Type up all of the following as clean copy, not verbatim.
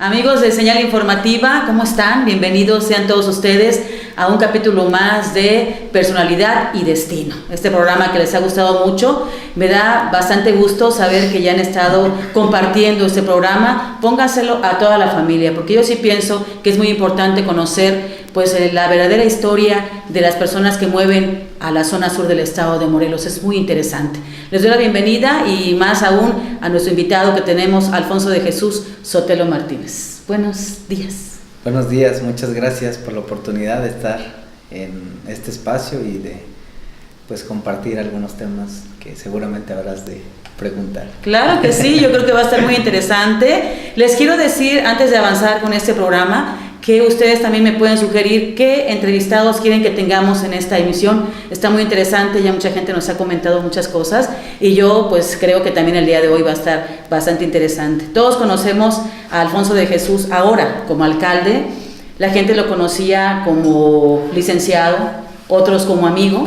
Amigos de Señal Informativa, ¿cómo están? Bienvenidos sean todos ustedes a un capítulo más de Personalidad y Destino. Este programa que les ha gustado mucho, me da bastante gusto saber que ya han estado compartiendo este programa. Pónganselo a toda la familia, porque yo sí pienso que es muy importante conocer la verdadera historia de las personas que mueven a la zona sur del estado de Morelos. Es muy interesante. Les doy la bienvenida y más aún a nuestro invitado que tenemos, Alfonso de Jesús Sotelo Martínez. Buenos días. Buenos días, muchas gracias por la oportunidad de estar en este espacio y de compartir algunos temas que seguramente habrás de preguntar. Claro que sí, yo creo que va a estar muy interesante. Les quiero decir, antes de avanzar con este programa, que ustedes también me pueden sugerir qué entrevistados quieren que tengamos en esta emisión. Está muy interesante, ya mucha gente nos ha comentado muchas cosas y yo creo que también el día de hoy va a estar bastante interesante. Todos conocemos a Alfonso de Jesús ahora como alcalde, la gente lo conocía como licenciado, otros como amigo,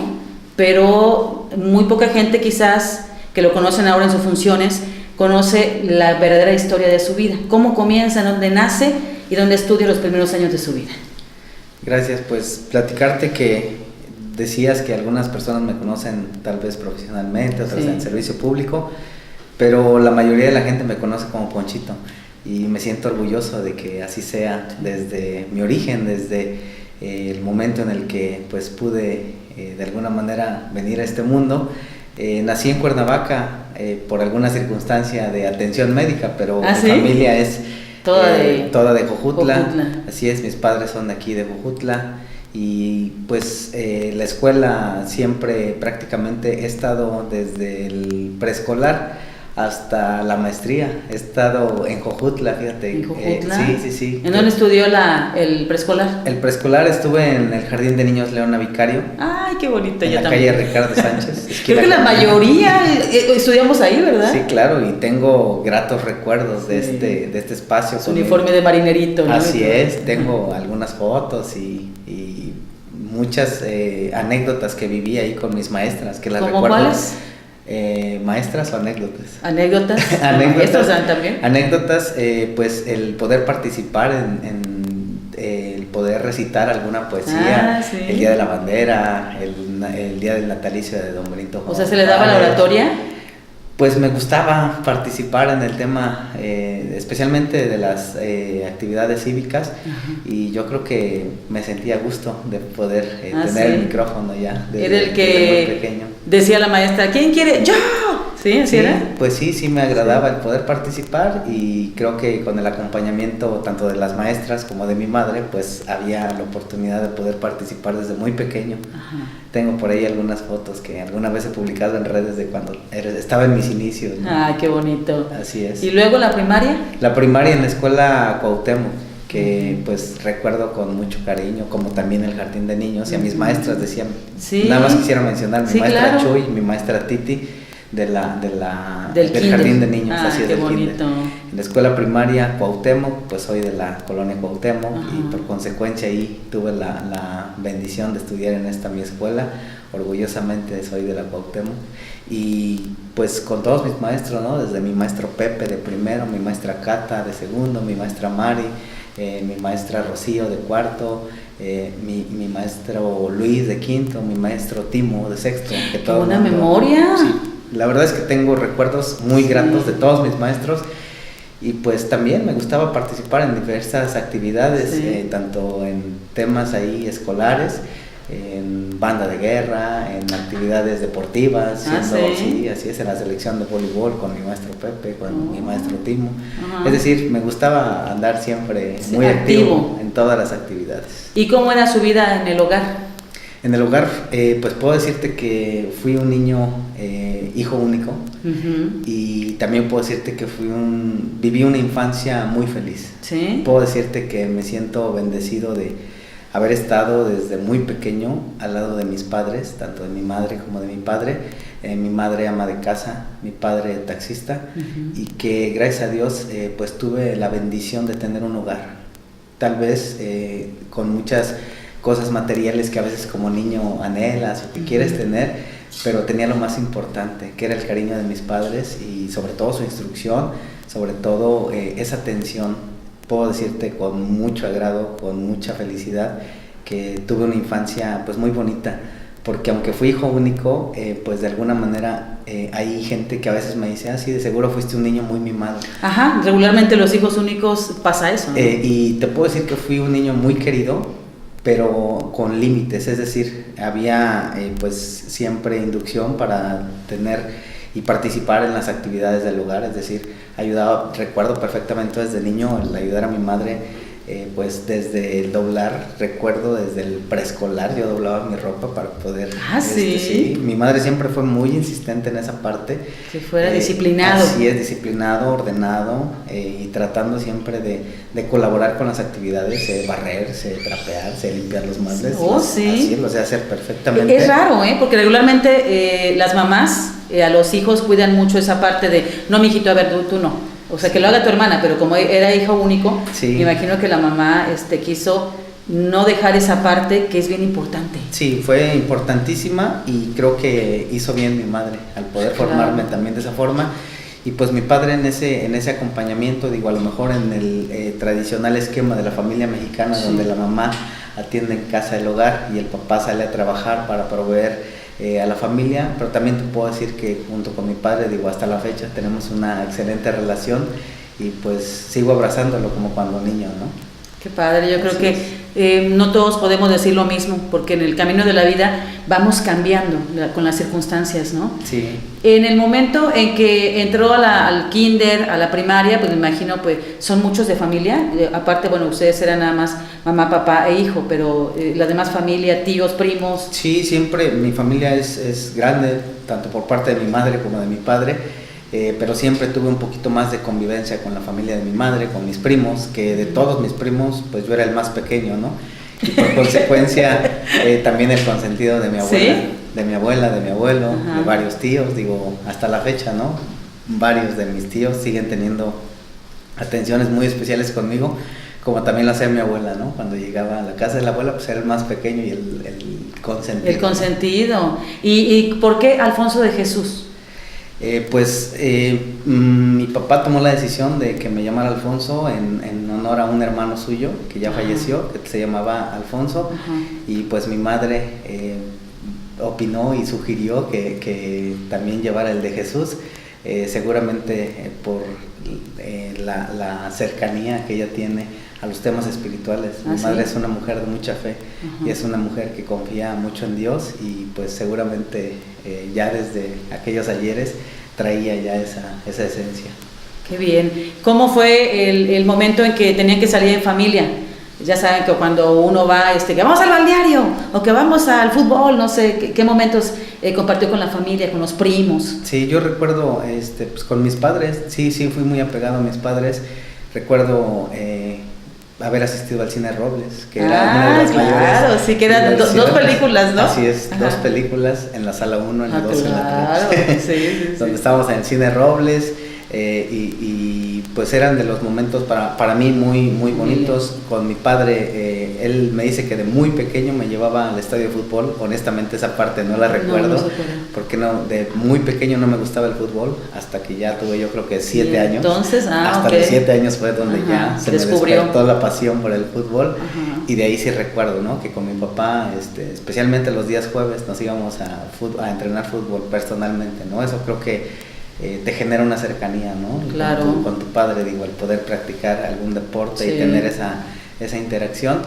pero muy poca gente quizás que lo conocen ahora en sus funciones conoce la verdadera historia de su vida, cómo comienza, dónde nace y dónde estudia los primeros años de su vida. Gracias, platicarte que decías que algunas personas me conocen tal vez profesionalmente, otras en servicio público, pero la mayoría de la gente me conoce como Ponchito y me siento orgulloso de que así sea desde mi origen, desde el momento en el que pude de alguna manera venir a este mundo. Nací en Cuernavaca por alguna circunstancia de atención médica, pero mi familia es toda de Jojutla. Así es, mis padres son de aquí de Jojutla y la escuela siempre prácticamente he estado desde el preescolar hasta la maestría. He estado en Jojutla, fíjate. ¿En Jojutla? Sí. ¿En dónde estudió el preescolar? El preescolar estuve en el Jardín de Niños Leona Vicario. Ay, qué bonito. En la calle Ricardo Sánchez. Creo que la mayoría estudiamos ahí, ¿verdad? Sí, claro, y tengo gratos recuerdos de este espacio. Su uniforme de marinerito, ¿no? Así es, tengo algunas fotos y muchas anécdotas que viví ahí con mis maestras, que las recuerdo. ¿Cómo cuáles? ¿Maestras o anécdotas? ¿Anécdotas? Anécdotas también. Anécdotas, el poder participar en el poder recitar alguna poesía, el Día de la Bandera, el Día del Natalicio de Don Benito Juárez. O sea, ¿se le daba la oratoria? Me gustaba participar en el tema, especialmente de las actividades cívicas. Ajá. Y yo creo que me sentía a gusto de poder tener el micrófono ya era el que muy pequeño. Decía la maestra, ¿quién quiere? ¡Yo! ¿Sí? ¿Así era? Sí me agradaba el poder participar y creo que con el acompañamiento tanto de las maestras como de mi madre, había la oportunidad de poder participar desde muy pequeño. Ajá. Tengo por ahí algunas fotos que alguna vez he publicado en redes de cuando estaba en mis inicios, ¿no? Ah, qué bonito. Así es. ¿Y luego la primaria? La primaria en la escuela Cuauhtémoc, que recuerdo con mucho cariño, como también el jardín de niños, y a mis maestras decían, nada más quisiera mencionar, mi maestra Chuy, mi maestra Titi, del jardín de niños, así es, qué del bonito. kinder. En la escuela primaria Cuauhtémoc, soy de la colonia Cuauhtémoc. Ajá. Y por consecuencia ahí tuve la bendición de estudiar en esta mi escuela. Orgullosamente soy de la Cuauhtémoc y con todos mis maestros, ¿no? Desde mi maestro Pepe de primero, mi maestra Cata de segundo, mi maestra Mari, mi maestra Rocío de cuarto, mi maestro Luis de quinto, mi maestro Timo de sexto. ¡Qué buena memoria! Sí, la verdad es que tengo recuerdos muy gratos de todos mis maestros y también me gustaba participar en diversas actividades, tanto en temas ahí escolares, en banda de guerra, en actividades deportivas, así es, en la selección de voleibol con mi maestro Pepe, con mi maestro Timo. Es decir, me gustaba andar siempre muy activo en todas las actividades. ¿Y cómo era su vida en el hogar? En el hogar, puedo decirte que fui un niño hijo único. Uh-huh. Y también puedo decirte que viví una infancia muy feliz. ¿Sí? Puedo decirte que me siento bendecido de haber estado desde muy pequeño al lado de mis padres, tanto de mi madre como de mi padre. Mi madre ama de casa, mi padre taxista. Uh-huh. Y que gracias a Dios tuve la bendición de tener un hogar. Tal vez con muchas cosas materiales que a veces como niño anhelas o que quieres tener, pero tenía lo más importante, que era el cariño de mis padres y sobre todo su instrucción, sobre todo esa atención puedo decirte con mucho agrado, con mucha felicidad, que tuve una infancia pues muy bonita, porque aunque fui hijo único, pues de alguna manera hay gente que a veces me dice, sí, de seguro fuiste un niño muy mimado. Ajá, regularmente los hijos únicos pasa eso, ¿no? Y te puedo decir que fui un niño muy querido, pero con límites, es decir, había pues siempre inducción para tener y participar en las actividades del hogar, es decir, ayudaba, recuerdo perfectamente desde niño el ayudar a mi madre, pues desde el doblar, recuerdo desde el preescolar, yo doblaba mi ropa para poder... ¿Sí? Sí, mi madre siempre fue muy insistente en esa parte. Que fuera disciplinado. Así es, disciplinado, ordenado, y tratando siempre de colaborar con las actividades, barrerse, trapearse, limpiar los muebles. Sí. Así lo sé hacer perfectamente. Es raro, porque regularmente las mamás a los hijos cuidan mucho esa parte de, no, mijito, a ver, tú no. O sea, que lo haga tu hermana, pero como era hijo único, sí, me imagino que la mamá quiso no dejar esa parte que es bien importante. Sí, fue importantísima y creo que hizo bien mi madre al poder formarme también de esa forma. Y pues mi padre en ese acompañamiento, digo, a lo mejor en el tradicional esquema de la familia mexicana, donde la mamá atiende en casa el hogar y el papá sale a trabajar para proveer a la familia, pero también te puedo decir que junto con mi padre, digo, hasta la fecha tenemos una excelente relación y pues sigo abrazándolo como cuando niño, ¿no? Qué padre, yo creo que no todos podemos decir lo mismo, porque en el camino de la vida vamos cambiando con las circunstancias, ¿no? Sí. En el momento en que entró al kinder, a la primaria, pues me imagino, pues son muchos de familia, aparte, bueno, ustedes eran nada más mamá, papá e hijo, pero la demás familia, tíos, primos. Sí, siempre mi familia es grande, tanto por parte de mi madre como de mi padre. Pero siempre tuve un poquito más de convivencia con la familia de mi madre, con mis primos, que de todos mis primos, pues yo era el más pequeño, ¿no? Y por consecuencia, también el consentido de mi abuela, ¿sí? De mi abuela, de mi abuelo, de varios tíos, digo, hasta la fecha, ¿no? Varios de mis tíos siguen teniendo atenciones muy especiales conmigo, como también lo hacía mi abuela, ¿no? Cuando llegaba a la casa de la abuela, pues era el más pequeño y el consentido. El consentido. ¿Y por qué Alfonso de Jesús? Mi papá tomó la decisión de que me llamara Alfonso en honor a un hermano suyo que ya falleció, que se llamaba Alfonso, y pues mi madre opinó y sugirió que también llevara el de Jesús, seguramente por la cercanía que ella tiene a los temas espirituales. Mi madre es una mujer de mucha fe y es una mujer que confía mucho en Dios y pues seguramente ya desde aquellos ayeres traía ya esa esencia. Qué bien. ¿Cómo fue el momento en que tenían que salir en familia? Ya saben que cuando uno va, que vamos al balneario o que vamos al fútbol, no sé, ¿qué momentos compartió con la familia, con los primos? Sí, yo recuerdo pues con mis padres, sí, fui muy apegado a mis padres. Recuerdo haber asistido al Cine Robles, que era una de las mayores. Sí, que eran dos películas, ¿no? Así es, dos películas, en la sala 1, en la 2 y en la 3. Sí. Donde estábamos en el Cine Robles, y pues eran de los momentos para mí muy bonitos. Con mi padre, él me dice que de muy pequeño me llevaba al estadio de fútbol. Honestamente esa parte no la recuerdo, porque de muy pequeño no me gustaba el fútbol, hasta que ya tuve yo creo que 7 años. Entonces, hasta los 7 años fue donde ya se descubrió. Me despertó la pasión por el fútbol. Y de ahí sí recuerdo, ¿no? Que con mi papá, especialmente los días jueves, nos íbamos a entrenar fútbol personalmente, ¿no? Eso creo que te genera una cercanía, ¿no? Claro. Con tu padre, digo, el poder practicar algún deporte y tener esa interacción.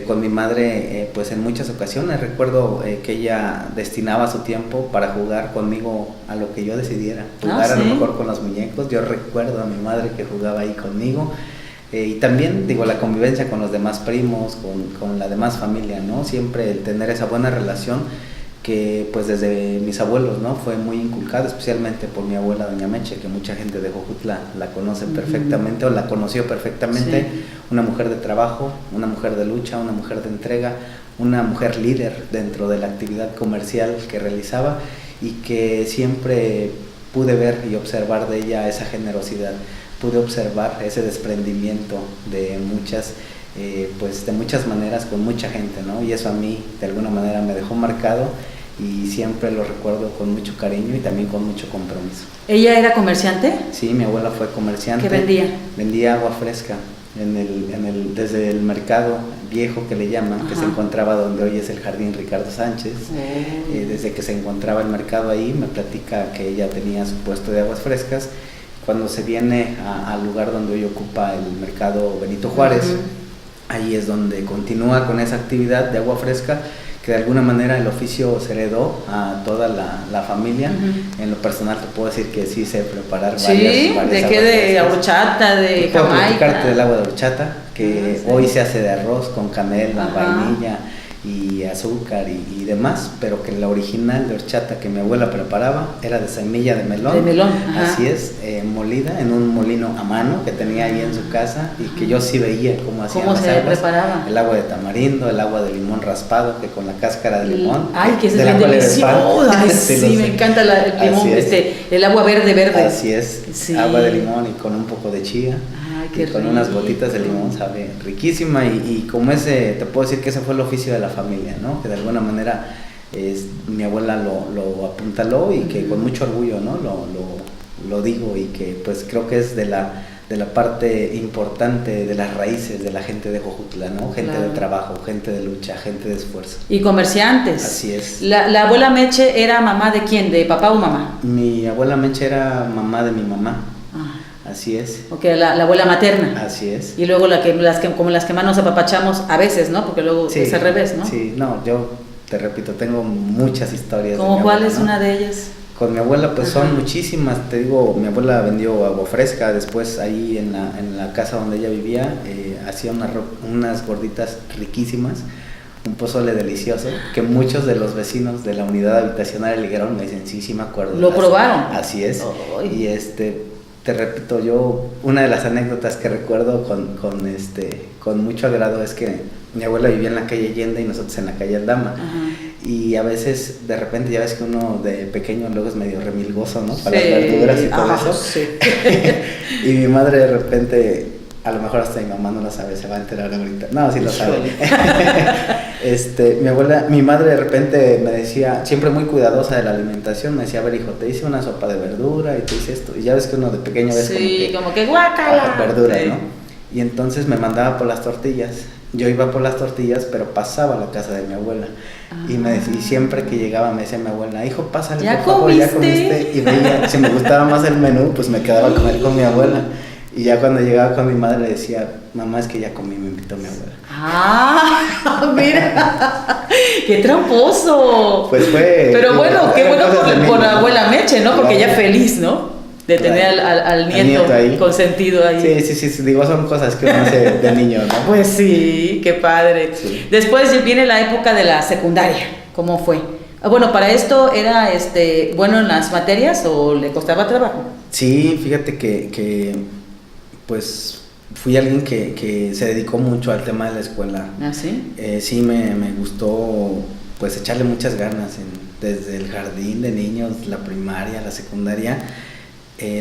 Con mi madre, pues en muchas ocasiones recuerdo que ella destinaba su tiempo para jugar conmigo a lo que yo decidiera, jugar a lo mejor con los muñecos. Yo recuerdo a mi madre que jugaba ahí conmigo. Y también, digo, la convivencia con los demás primos, con la demás familia, ¿no? Siempre el tener esa buena relación que pues desde mis abuelos, ¿no? Fue muy inculcado, especialmente por mi abuela doña Meche, que mucha gente de Jojutla la conoce perfectamente o la conoció perfectamente. Una mujer de trabajo, una mujer de lucha, una mujer de entrega, una mujer líder dentro de la actividad comercial que realizaba, y que siempre pude ver y observar de ella esa generosidad, pude observar ese desprendimiento de muchas maneras con mucha gente, ¿no? Y eso a mí de alguna manera me dejó marcado y siempre lo recuerdo con mucho cariño y también con mucho compromiso. ¿Ella era comerciante? Sí, mi abuela fue comerciante. ¿Qué vendía? Vendía agua fresca. desde el mercado viejo que le llaman, que se encontraba donde hoy es el Jardín Ricardo Sánchez. Desde que se encontraba el mercado ahí, me platica que ella tenía su puesto de aguas frescas. Cuando se viene al lugar donde hoy ocupa el mercado Benito Juárez, ahí es donde continúa con esa actividad de agua fresca, que de alguna manera el oficio se heredó a toda la familia. En lo personal te puedo decir que sí sé preparar varias ¿de qué? ¿De horchata, de puedo jamaica? platicarte del agua de horchata, que hoy se hace de arroz con canela, vainilla y azúcar y demás, pero que la original de horchata que mi abuela preparaba era de semilla de melón. De melón, así es, molida en un molino a mano que tenía ahí en su casa, y que yo sí veía cómo hacían ¿Cómo las se aguas. preparaba? El agua de tamarindo, el agua de limón raspado, que con la cáscara de limón. Ay, que es de bien la cual eres delicioso. fan. Ay, Sí, sí, me encanta el limón, el agua verde. Así es, Sí. agua de limón y con un poco de chía. Ay, qué y con rico. unas gotitas de limón, sabe riquísima. Y como te puedo decir que ese fue el oficio de la familia, ¿no? Que de alguna manera mi abuela lo apuntaló, y que con mucho orgullo, ¿no? Lo digo, y que pues creo que es de la parte importante, de las raíces de la gente de Jojutla, ¿no? Gente de trabajo, gente de lucha, gente de esfuerzo. Y comerciantes. Así es. ¿La abuela Meche era mamá de quién? ¿De papá o mamá? Mi abuela Meche era mamá de mi mamá. Así es. Ok, la abuela materna. Así es. Y luego como las que más nos apapachamos a veces, ¿no? Porque luego es al revés, ¿no? Sí, no, yo te repito, tengo muchas historias. ¿Cómo cuál es una de ellas? Con mi abuela pues son muchísimas, te digo, mi abuela vendió agua fresca, después ahí en la casa donde ella vivía, hacía unas gorditas riquísimas, un pozole delicioso, que muchos de los vecinos de la unidad habitacional del Higuerón me dicen, sí me acuerdo. ¿Lo probaron? Así es. Ay. Y te repito, yo, una de las anécdotas que recuerdo con mucho agrado es que mi abuela vivía en la calle Allende y nosotros en la calle Aldama. Y a veces, de repente, ya ves que uno de pequeño luego es medio remilgoso, ¿no? Para las verduras y todo eso. Sí. Y mi madre de repente, a lo mejor hasta mi mamá no lo sabe, se va a enterar ahorita. No, sí lo sabe. Mi madre de repente me decía, siempre muy cuidadosa de la alimentación, me decía, a ver hijo, te hice una sopa de verdura y te hice esto. Y ya ves que uno de pequeño ves como que guácala. Verduras, ¿no? Y entonces me mandaba por las tortillas. Yo iba por las tortillas, pero pasaba a la casa de mi abuela. Y siempre que llegaba me decía mi abuela, hijo, pásale, ¿Ya por favor, comiste? ya comiste. Y veía, si me gustaba más el menú, pues me quedaba a comer con mi abuela. Y ya cuando llegaba con mi madre le decía, mamá, es que ya comí, me invitó mi abuela. Mira, qué tramposo. Pues fue. Pero bueno, qué bueno por la ¿no? abuela Meche, ¿no? Porque ella feliz, ¿no? De tener al nieto ahí. consentido ahí. Sí, digo, son cosas que uno hace de niño, ¿no? Pues sí, qué padre. Sí. Después viene la época de la secundaria, ¿cómo fue? Bueno, ¿para esto era bueno en las materias o le costaba trabajo? Sí, fíjate que pues fui alguien que se dedicó mucho al tema de la escuela. ¿Ah, sí? Sí, me gustó pues echarle muchas ganas desde el jardín de niños, la primaria, la secundaria.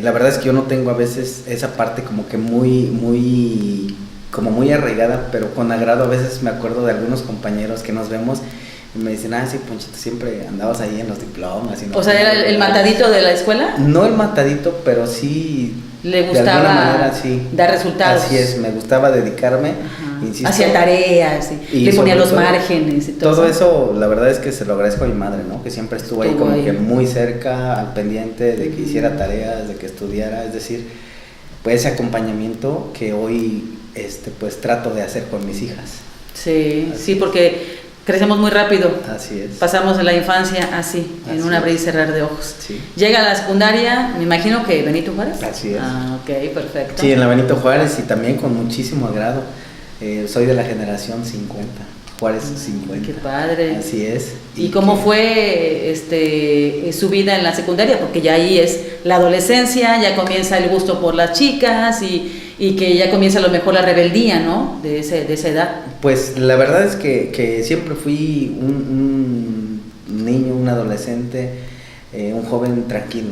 La verdad es que yo no tengo a veces esa parte como que muy arraigada, pero con agrado a veces me acuerdo de algunos compañeros que nos vemos y me dicen, sí, Ponchito, siempre andabas ahí en los diplomas. O sea, ¿era el matadito de la escuela? No el matadito, pero sí... Le gustaba de alguna manera, sí, dar resultados. Así es, me gustaba dedicarme, insisto. Hacía tareas, y le ponía los márgenes y todo. Todo eso, la verdad es que se lo agradezco a mi madre, ¿no? Que siempre estuvo ahí como que muy cerca, al pendiente de que hiciera tareas, de que estudiara, es decir, pues ese acompañamiento que hoy pues trato de hacer con mis hijas. Sí, sí, porque crecemos muy rápido. Así es. Pasamos de la infancia así, en un abrir y cerrar de ojos. Sí. Llega a la secundaria, me imagino que Benito Juárez. Así es. Ok, perfecto. Sí, en la Benito Juárez, y también con muchísimo agrado. Soy de la generación 50, Juárez 50. Qué padre. Así es. ¿Y cómo fue su vida en la secundaria? Porque ya ahí es la adolescencia, ya comienza el gusto por las chicas y que ya comienza a lo mejor la rebeldía, ¿no? De esa edad. Pues la verdad es que siempre fui un niño, un adolescente, un joven tranquilo.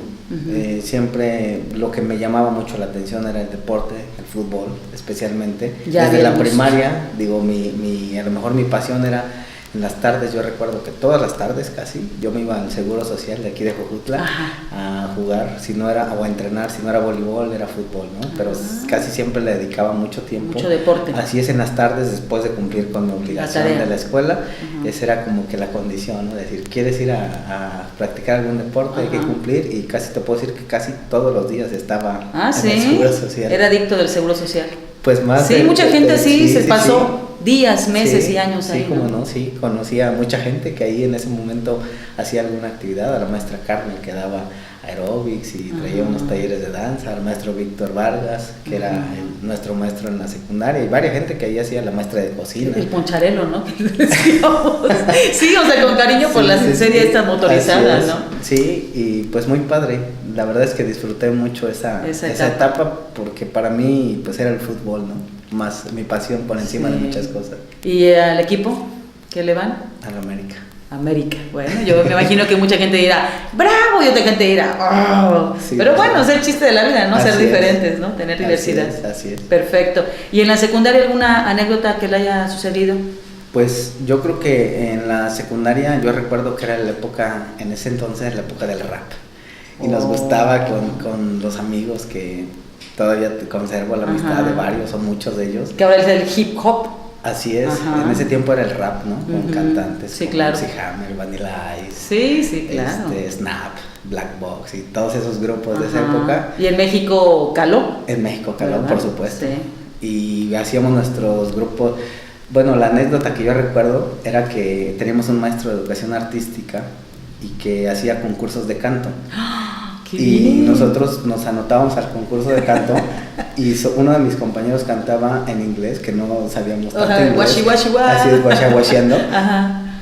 Siempre lo que me llamaba mucho la atención era el deporte, el fútbol especialmente. Ya desde la vemos. primaria, digo, a lo mejor mi pasión era En las tardes yo recuerdo que todas las tardes casi yo me iba al Seguro Social de aquí de Jojutla a jugar, si no era, o a entrenar, si no era voleibol era fútbol, ¿no? Pero casi siempre le dedicaba mucho tiempo. Mucho deporte. Así es, en las tardes después de cumplir con mi obligación de la escuela, esa era como que la condición, ¿no? Es decir, ¿quieres ir a practicar algún deporte? Hay que cumplir, y casi te puedo decir que casi todos los días estaba en el Seguro Social. Era adicto del Seguro Social. Pues más. Sí, mucha gente se pasó días, meses y años ahí. Sí, como no, sí, conocía a mucha gente que ahí en ese momento hacía alguna actividad, a la maestra Carmen que daba aeróbics y traía unos talleres de danza, al maestro Víctor Vargas, que era nuestro maestro en la secundaria, y varias gente que ahí hacía, la maestra de cocina. El poncharelo, ¿no? Sí, o sea, con cariño por la serie esta motorizada, ¿no? Sí, y pues muy padre. La verdad es que disfruté mucho esa etapa, porque para mí pues era el fútbol, ¿no? Más mi pasión por encima de muchas cosas. ¿Y al equipo? ¿Qué le van? A la América. América. Bueno, yo me imagino que mucha gente dirá, ¡bravo! Y otra gente dirá, ¡oh! Sí, pero bueno, es el chiste de la vida, ¿no? Ser diferentes, ¿no? Tener diversidad. Así es. Perfecto. ¿Y en la secundaria alguna anécdota que le haya sucedido? Pues yo creo que en la secundaria yo recuerdo que era la época, en ese entonces, la época del rap. Y nos gustaba con los amigos que todavía conservo la amistad de varios o muchos de ellos. Que ahora es el hip hop. Así es, en ese tiempo era el rap, ¿no? Con cantantes como claro. MC Hammer, Vanilla Ice, sí, claro. Snap, Black Box y todos esos grupos de esa época. ¿Y en México caló? En México caló, ¿verdad? Por supuesto. Sí. Y hacíamos nuestros grupos. Bueno, la anécdota que yo recuerdo era que teníamos un maestro de educación artística y que hacía concursos de canto. Y nosotros nos anotábamos al concurso de canto y uno de mis compañeros cantaba en inglés, que no sabíamos tanto inglés. Así es, guachiando.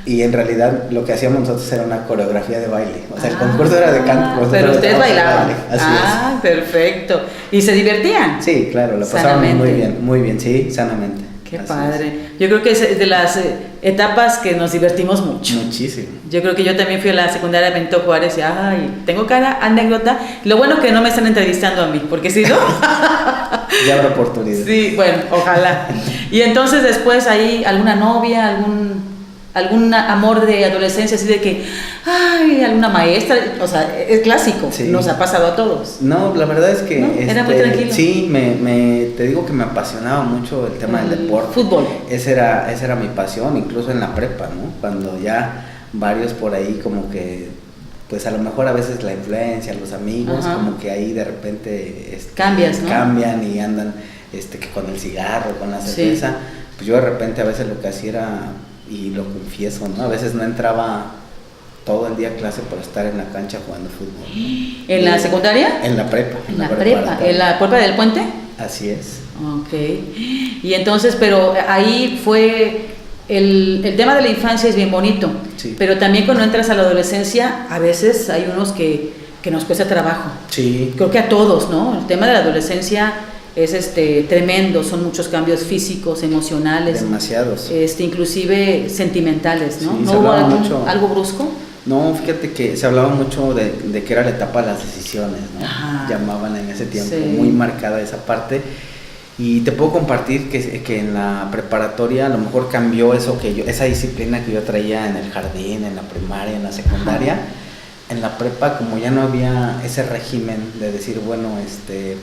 Y en realidad lo que hacíamos nosotros era una coreografía de baile. O sea, el concurso era de canto. Pero ustedes bailaban. Así es. Perfecto. ¿Y se divertían? Sí, claro, lo pasábamos muy bien, sí, sanamente. Qué padre. Yo creo que es de las etapas que nos divertimos mucho. Muchísimo. Yo creo que yo también fui a la secundaria de Benito Juárez y tengo cada anécdota. Lo bueno es que no me están entrevistando a mí, porque si no... Ya habrá oportunidad. Sí, bueno, ojalá. Y entonces después ahí alguna novia, algún amor de adolescencia, así de que, alguna maestra, o sea, es clásico, nos ha pasado a todos. No, la verdad es que... ¿No? Era muy tranquilo. Sí, te digo que me apasionaba mucho el tema del deporte. Fútbol. Esa era mi pasión, incluso en la prepa, ¿no? Cuando ya varios por ahí como que, pues a lo mejor a veces la influencia, los amigos, como que ahí de repente... Cambias, ¿no? Cambian y andan que con el cigarro, con la cerveza. Pues yo de repente a veces lo que hacía era... Y lo confieso, ¿no? A veces no entraba todo el día a clase por estar en la cancha jugando fútbol, ¿no? ¿En la secundaria? En la prepa. ¿En la prepa? ¿En la prepa del Puente? Así es. Ok. Y entonces, pero ahí fue... El tema de la infancia es bien bonito, pero también cuando entras a la adolescencia, a veces hay unos que nos cuesta trabajo. Sí. Creo que a todos, ¿no? El tema de la adolescencia... es tremendo, son muchos cambios físicos, emocionales, demasiados, inclusive sentimentales, ¿no? Sí, ¿No hubo algo brusco? No, fíjate que se hablaba mucho de que era la etapa de las decisiones, ¿no? Llamaban en ese tiempo, muy marcada esa parte. Y te puedo compartir que en la preparatoria a lo mejor cambió esa disciplina que yo traía en el jardín, en la primaria, en la secundaria. En la prepa, como ya no había ese régimen de decir, bueno,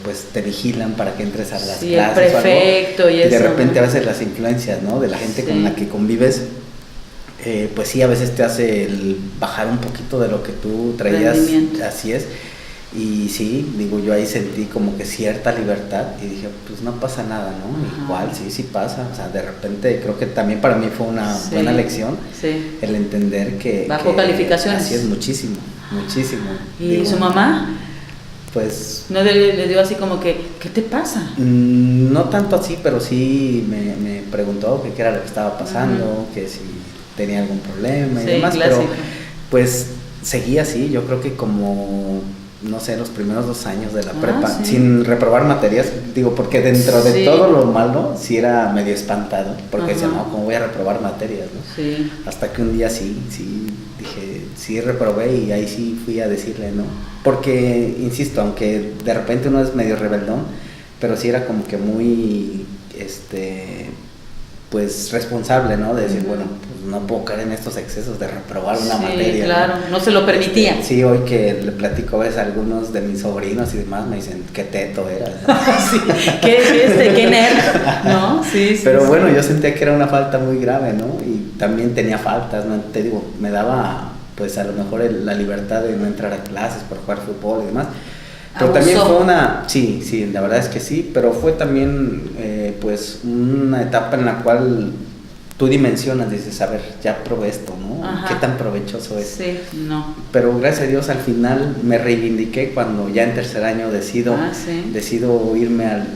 pues te vigilan para que entres a las clases el prefecto o algo, y eso, de repente a veces las influencias, ¿no? De la gente con la que convives, pues sí, a veces te hace bajar un poquito de lo que tú traías, así es. Y sí, digo, yo ahí sentí como que cierta libertad y dije, pues no pasa nada, ¿no? Igual, sí pasa. O sea, de repente creo que también para mí fue una buena lección el entender que... Bajo calificaciones. Así es, muchísimo. ¿Y digo, su mamá? Pues... ¿No le dio así como que, qué te pasa? No tanto así, pero sí me preguntó qué era lo que estaba pasando, que si tenía algún problema y demás, clásico. Pero pues seguía así, yo creo que como... no sé, los primeros 2 años de la prepa, sin reprobar materias, digo, porque dentro de todo lo malo, sí era medio espantado, porque decía, no, ¿cómo voy a reprobar materias, no? Sí. Hasta que un día sí, dije, sí reprobé y ahí sí fui a decirle, ¿no? Porque, insisto, aunque de repente uno es medio rebeldón, pero sí era como que muy, pues responsable, ¿no? De decir, bueno, pues no puedo caer en estos excesos de reprobar una materia. Claro, no se lo permitía. Sí, hoy que le platico a veces a algunos de mis sobrinos y demás, me dicen, qué teto eras, ¿no? Sí, qué nerd, ¿no? Sí, Pero sí, bueno, yo sentía que era una falta muy grave, ¿no? Y también tenía faltas, ¿no? Te digo, me daba, pues a lo mejor la libertad de no entrar a clases por jugar fútbol y demás. Pero también fue sí, la verdad es que sí, pero fue también pues una etapa en la cual tú dimensionas, dices, a ver, ya probé esto, ¿no? Ajá. ¿Qué tan provechoso es? Sí, no. Pero gracias a Dios al final me reivindiqué cuando ya en tercer año decido irme al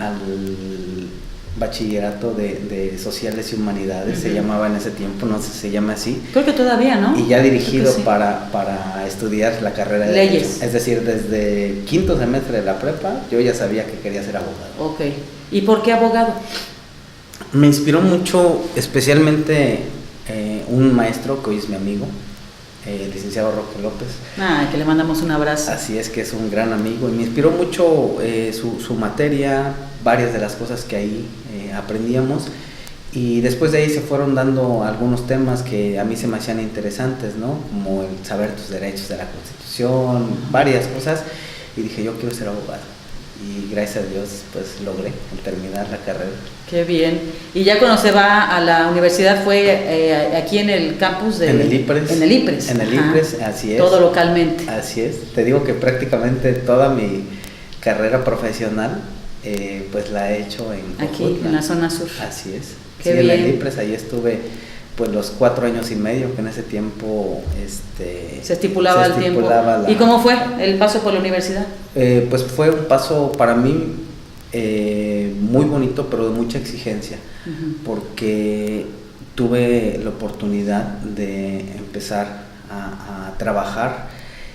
bachillerato de Sociales y Humanidades, se llamaba en ese tiempo, no sé si se llama así. Creo que todavía, ¿no? Y ya dirigido sí. para estudiar la carrera de Leyes. Derecho. Es decir, desde quinto semestre de la prepa, yo ya sabía que quería ser abogado. Ok. ¿Y por qué abogado? Me inspiró mucho, especialmente un maestro que hoy es mi amigo, el licenciado Roque López. Que le mandamos un abrazo. Así es, que es un gran amigo y me inspiró mucho su materia, varias de las cosas que ahí aprendíamos, y después de ahí se fueron dando algunos temas que a mí se me hacían interesantes, ¿no? Como el saber tus derechos de la Constitución, varias cosas, y dije, yo quiero ser abogado. Y gracias a Dios pues logré terminar la carrera. Qué bien. Y ya cuando se va a la universidad fue aquí en el campus en el IPRES. En el IPRES. En el IPRES, así es. Todo localmente. Así es. Te digo que prácticamente toda mi carrera profesional pues la he hecho en aquí, Cojutla, en la zona sur. Así es. Qué sí, bien. En el IPRES ahí estuve pues los 4 años y medio que en ese tiempo se estipulaba el tiempo. ¿Y cómo fue el paso por la universidad? Pues fue un paso para mí muy bonito, pero de mucha exigencia, porque tuve la oportunidad de empezar a trabajar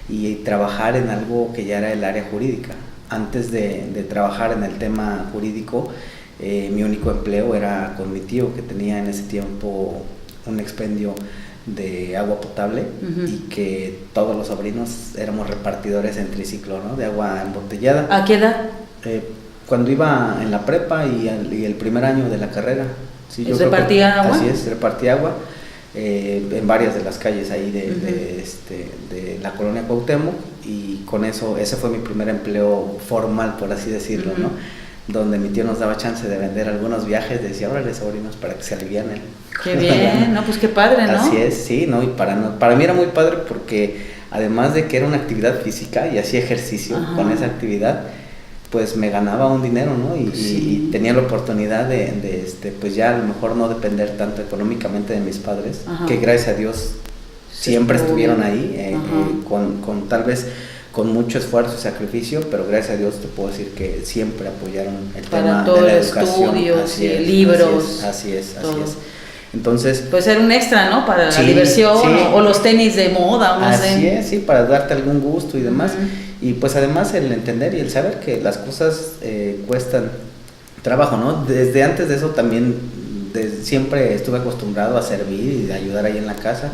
y trabajar en algo que ya era el área jurídica. Antes de trabajar en el tema jurídico, mi único empleo era con mi tío, que tenía en ese tiempo un expendio de agua potable y que todos los sobrinos éramos repartidores en triciclo, ¿no? De agua embotellada. ¿A qué edad? Cuando iba en la prepa y el primer año de la carrera. Sí, yo ¿repartía agua? Así es, repartía agua en varias de las calles ahí de la colonia Cuauhtémoc, y con eso, ese fue mi primer empleo formal, por así decirlo, ¿no? Donde mi tío nos daba chance de vender algunos viajes, decía, órale sobrinos, para que se alivianen. Qué bien, no, pues qué padre, ¿no? Así es, sí, ¿no? Y para mí era muy padre porque además de que era una actividad física y hacía ejercicio con esa actividad, pues me ganaba un dinero, ¿no? Y tenía la oportunidad de pues ya a lo mejor no depender tanto económicamente de mis padres, que gracias a Dios siempre estuvieron ahí, con tal vez con mucho esfuerzo y sacrificio, pero gracias a Dios te puedo decir que siempre apoyaron el tema de la educación. Estudios, libros. Así es. Entonces, pues ser un extra, ¿no? Para la diversión, o los tenis de moda, o no sé. Así es, sí, para darte algún gusto y demás. Y pues además el entender y el saber que las cosas cuestan trabajo, ¿no? Desde antes de eso también siempre estuve acostumbrado a servir y a ayudar ahí en la casa.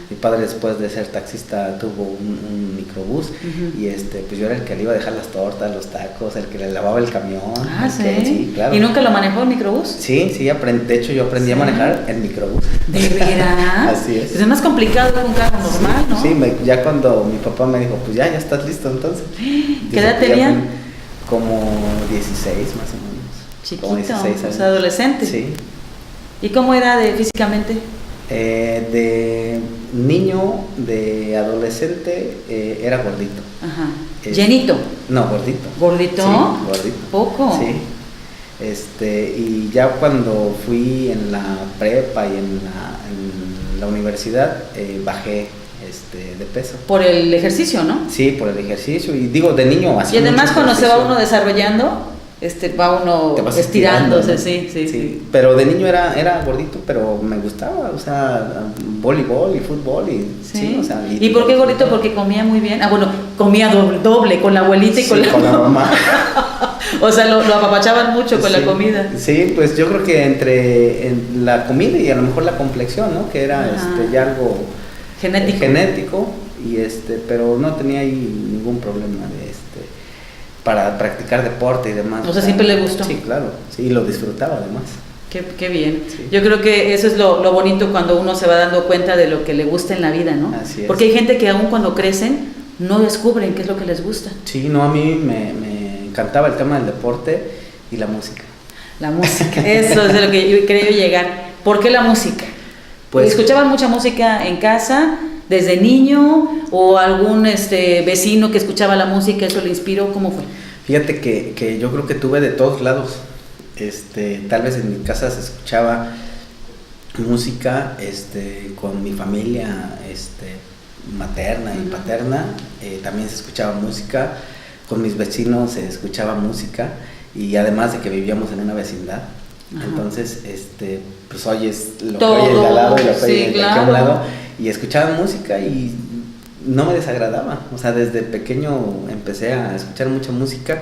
Mi padre, después de ser taxista, tuvo un microbús, y pues yo era el que le iba a dejar las tortas, los tacos, el que le lavaba el camión. Sí, claro. ¿Y nunca lo manejó el microbús? Sí, de hecho yo aprendí a manejar el microbús. ¿De veras? Así es. Pues es más complicado que un carro normal, ¿no? Sí, ya cuando mi papá me dijo, pues ya estás listo entonces. ¿Qué edad tenía? Como 16 más o menos. Chiquito, como 16 años. O sea, adolescente. Sí. ¿Y cómo era físicamente? De niño, de adolescente, era gordito. ¿Llenito? No, gordito. ¿Gordito? Sí, gordito. ¿Poco? Sí. Y ya cuando fui en la prepa y en la universidad, bajé de peso. ¿Por el ejercicio, no? Sí, por el ejercicio, y digo, de niño así. Y además cuando se va uno desarrollando, va uno estirándose, sí. Pero de niño era gordito, pero me gustaba, o sea, voleibol y fútbol o sea, ¿Y por qué gordito? Porque comía muy bien. Comía doble con la abuelita y con la mamá. O sea, lo apapachaban mucho con la comida. Sí, pues yo creo que entre la comida y a lo mejor la complexión, ¿no? Que era ya algo genético, y pero no tenía ahí ningún problema para practicar deporte y demás. O sea, siempre le gustó. Sí, claro, sí, lo disfrutaba además. Qué bien. Sí. Yo creo que eso es lo bonito cuando uno se va dando cuenta de lo que le gusta en la vida, ¿no? Así es. Porque hay gente que aún cuando crecen no descubren qué es lo que les gusta. Sí, no, a mí me encantaba el tema del deporte y la música. La música, eso es de lo que yo quería llegar. ¿Por qué la música? Pues, ¿escuchaban mucha música en casa desde niño o algún vecino que escuchaba la música, eso le inspiró? ¿Cómo fue? fíjate que yo creo que tuve de todos lados. Tal vez en mi casa se escuchaba música con mi familia materna y paterna, también se escuchaba música, con mis vecinos se escuchaba música, y además de que vivíamos en una vecindad. Ajá. Entonces pues oyes lo que oyes de al lado y lo que oyes de aquel lado, y escuchaba música y no me desagradaba. O sea, desde pequeño empecé a escuchar mucha música,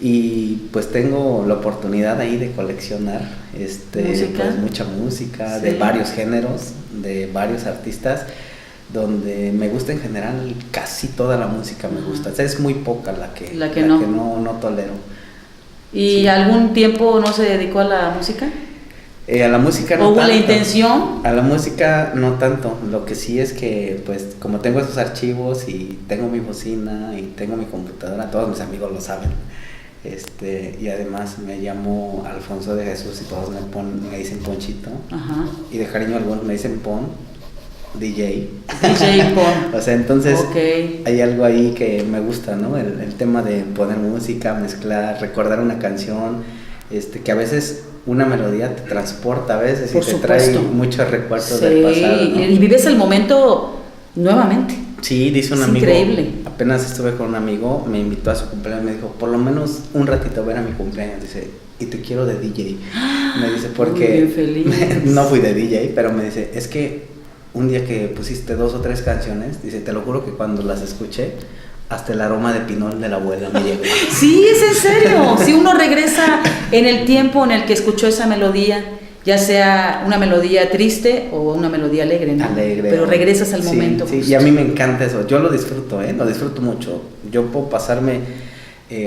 y pues tengo la oportunidad ahí de coleccionar pues mucha música, sí, de varios géneros, de varios artistas, donde me gusta en general casi toda la música. Me gusta. O sea, es muy poca la que no tolero. ¿Y sí, algún tiempo no se dedicó a la música? A la música no tanto. ¿Hubo la intención? A la música no tanto. Lo que sí es que, pues, como tengo esos archivos y tengo mi bocina y tengo mi computadora, todos mis amigos lo saben. Y además me llamo Alfonso de Jesús y todos me dicen Ponchito. Ajá. Y de cariño algunos me dicen Pon, DJ Pon. O sea, entonces hay algo ahí que me gusta, ¿no? El tema de poner música, mezclar, recordar una canción, que a veces una melodía te transporta a veces. Por y te trae muchos recuerdos del pasado, ¿no? Y vives el momento nuevamente. Sí, dice un amigo. Increíble. Apenas estuve con un amigo, me invitó a su cumpleaños, me dijo, por lo menos un ratito ven a mi cumpleaños, dice, y te quiero de DJ. Me dice, porque no fui de DJ, pero me dice, es que un día que pusiste 2 o 3 canciones, dice, te lo juro que cuando las escuché, hasta el aroma de pinol de la abuela me llegó. Sí, es en serio. Si uno regresa en el tiempo en el que escuchó esa melodía, ya sea una melodía triste o una melodía alegre, ¿no? Alegre. Pero regresas al momento. Sí, y a mí me encanta eso. Yo lo disfruto, lo disfruto mucho. Yo puedo pasarme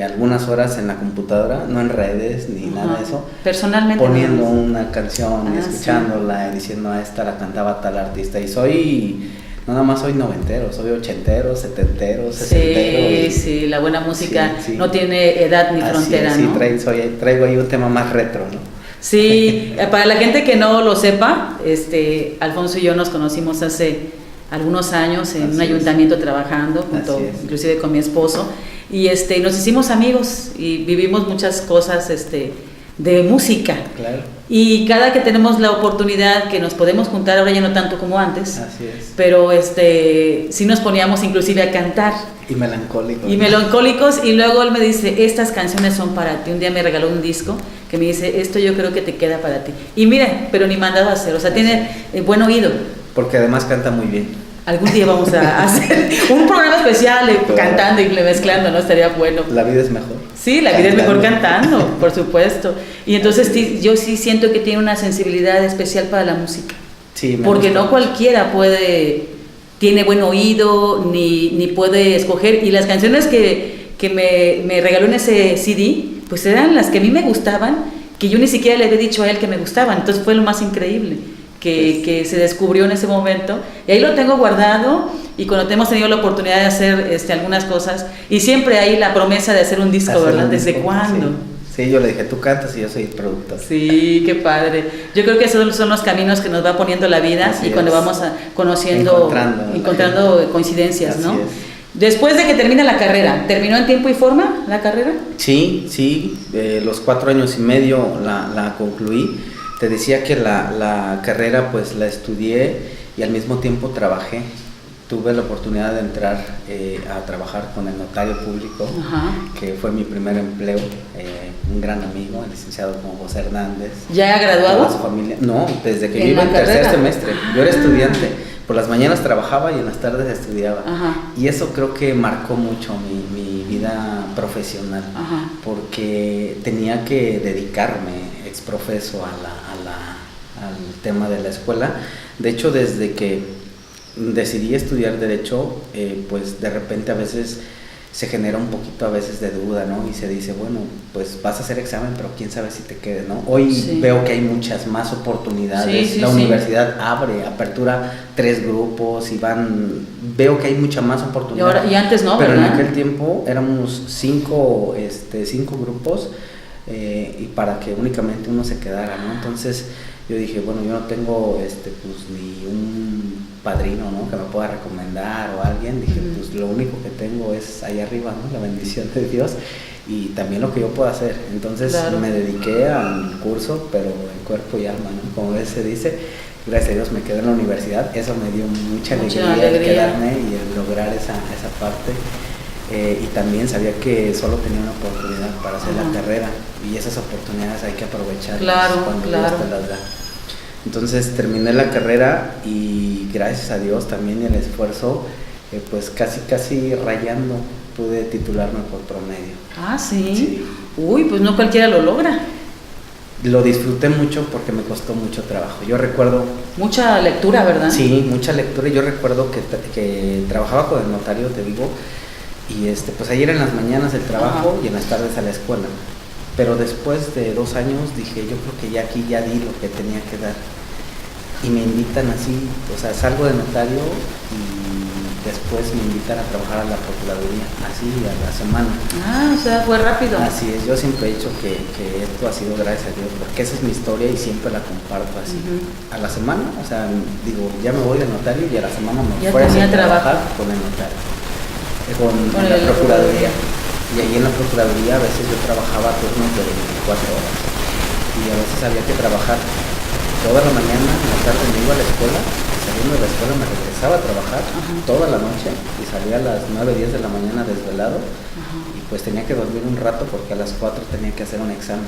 algunas horas en la computadora, no en redes ni nada de eso. Personalmente. Poniendo una canción, escuchándola, y diciendo, esta la cantaba tal artista. Y no nada más soy noventero, soy ochentero, setentero, sesentero. Sí, la buena música no tiene edad ni frontera, ¿no? Sí, traigo ahí un tema más retro, ¿no? Sí, para la gente que no lo sepa, Alfonso y yo nos conocimos hace algunos años en un ayuntamiento trabajando, junto inclusive con mi esposo, y nos hicimos amigos y vivimos muchas cosas de música. Claro. Y cada que tenemos la oportunidad que nos podemos juntar, ahora ya no tanto como antes, así es, pero sí nos poníamos inclusive a cantar. Y melancólicos. Y luego él me dice, estas canciones son para ti. Un día me regaló un disco que me dice, esto yo creo que te queda para ti. Y mira, pero ni mandado a hacer, o sea, tiene buen oído. Porque además canta muy bien. Algún día vamos a hacer un programa especial cantando y mezclando, ¿no? Estaría bueno. La vida es mejor. Sí, la vida es mejor cantando, por supuesto. Y entonces yo sí siento que tiene una sensibilidad especial para la música. Sí, porque no cualquiera tiene buen oído, ni puede escoger. Y las canciones que me regaló en ese CD, pues eran las que a mí me gustaban, que yo ni siquiera le había dicho a él que me gustaban. Entonces fue lo más increíble. Que se descubrió en ese momento, y ahí lo tengo guardado, y cuando hemos tenido la oportunidad de hacer algunas cosas, y siempre hay la promesa de hacer un disco, ¿verdad? ¿Desde cuándo? Sí, yo le dije, tú cantas y yo soy el productor. Sí, qué padre. Yo creo que esos son los caminos que nos va poniendo la vida. Así y cuando vamos encontrando coincidencias, ¿no? Después de que termina la carrera, ¿terminó en tiempo y forma la carrera? Sí, los 4 años y medio la concluí. Te decía que la carrera pues la estudié y al mismo tiempo trabajé. Tuve la oportunidad de entrar a trabajar con el notario público, que fue mi primer empleo, un gran amigo, el licenciado Juan José Hernández. ¿Ya graduado? Su familia. No, desde que yo iba en tercer semestre. Yo era estudiante. Por las mañanas trabajaba y en las tardes estudiaba. Y eso creo que marcó mucho mi vida profesional, porque tenía que dedicarme exprofeso al tema de la escuela. De hecho, desde que decidí estudiar Derecho, pues de repente a veces se genera un poquito a veces de duda, ¿no? Y se dice, bueno, pues vas a hacer examen, pero quién sabe si te quedes, ¿no? Hoy veo que hay muchas más oportunidades, la universidad apertura 3 grupos y veo que hay mucha más oportunidad. Y antes no, pero ¿verdad? en aquel tiempo éramos 5 grupos y para que únicamente uno se quedara, ¿no? Entonces yo dije, bueno, yo no tengo pues ni un padrino, ¿no? Que me pueda recomendar o alguien. Dije, pues lo único que tengo es ahí arriba, ¿no? La bendición de Dios y también lo que yo puedo hacer. Entonces me dediqué al curso, pero en cuerpo y alma, ¿no? Como se dice, gracias a Dios me quedé en la universidad. Eso me dio mucha alegría el quedarme y el lograr esa parte. Y también sabía que solo tenía una oportunidad para hacer la carrera y esas oportunidades hay que aprovecharlas cuando Dios te las da. Entonces terminé la carrera y gracias a Dios también y el esfuerzo, pues casi rayando pude titularme por promedio. Ah, ¿sí? Uy, pues no cualquiera lo logra. Lo disfruté mucho porque me costó mucho trabajo. Yo recuerdo... Mucha lectura, ¿verdad? Sí, mucha lectura. Yo recuerdo que trabajaba con el notario de Vigo y pues ayer en las mañanas el trabajo y en las tardes a la escuela. Pero después de 2 años dije, yo creo que ya aquí ya di lo que tenía que dar. Y me invitan así, o sea, salgo de notario y después me invitan a trabajar a la Procuraduría, así a la semana. Ah, o sea, fue rápido. Así es, yo siempre he dicho que esto ha sido gracias a Dios, porque esa es mi historia y siempre la comparto así. A la semana, o sea, digo, ya me voy de notario y a la semana me ofrecen trabajar con el notario, con la Procuraduría. Y ahí en la Procuraduría a veces yo trabajaba turnos de 24 horas y a veces había que trabajar toda la mañana, en la tarde me iba a la escuela, y saliendo de la escuela me regresaba a trabajar toda la noche y salía a las 9, 10 de la mañana desvelado y pues tenía que dormir un rato porque a las 4 tenía que hacer un examen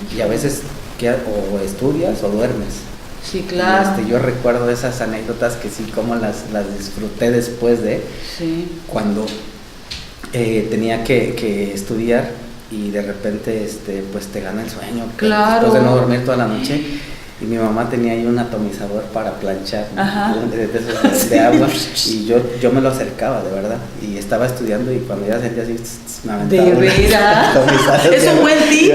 y a veces o estudias o duermes. Sí, claro. Yo recuerdo esas anécdotas que sí, como las disfruté después de cuando tenía que estudiar y de repente pues te gana el sueño después de no dormir toda la noche y mi mamá tenía ahí un atomizador para planchar de agua y yo me lo acercaba de verdad y estaba estudiando y cuando ya sentía así me aventaba ¿de veras? Es un buen tip.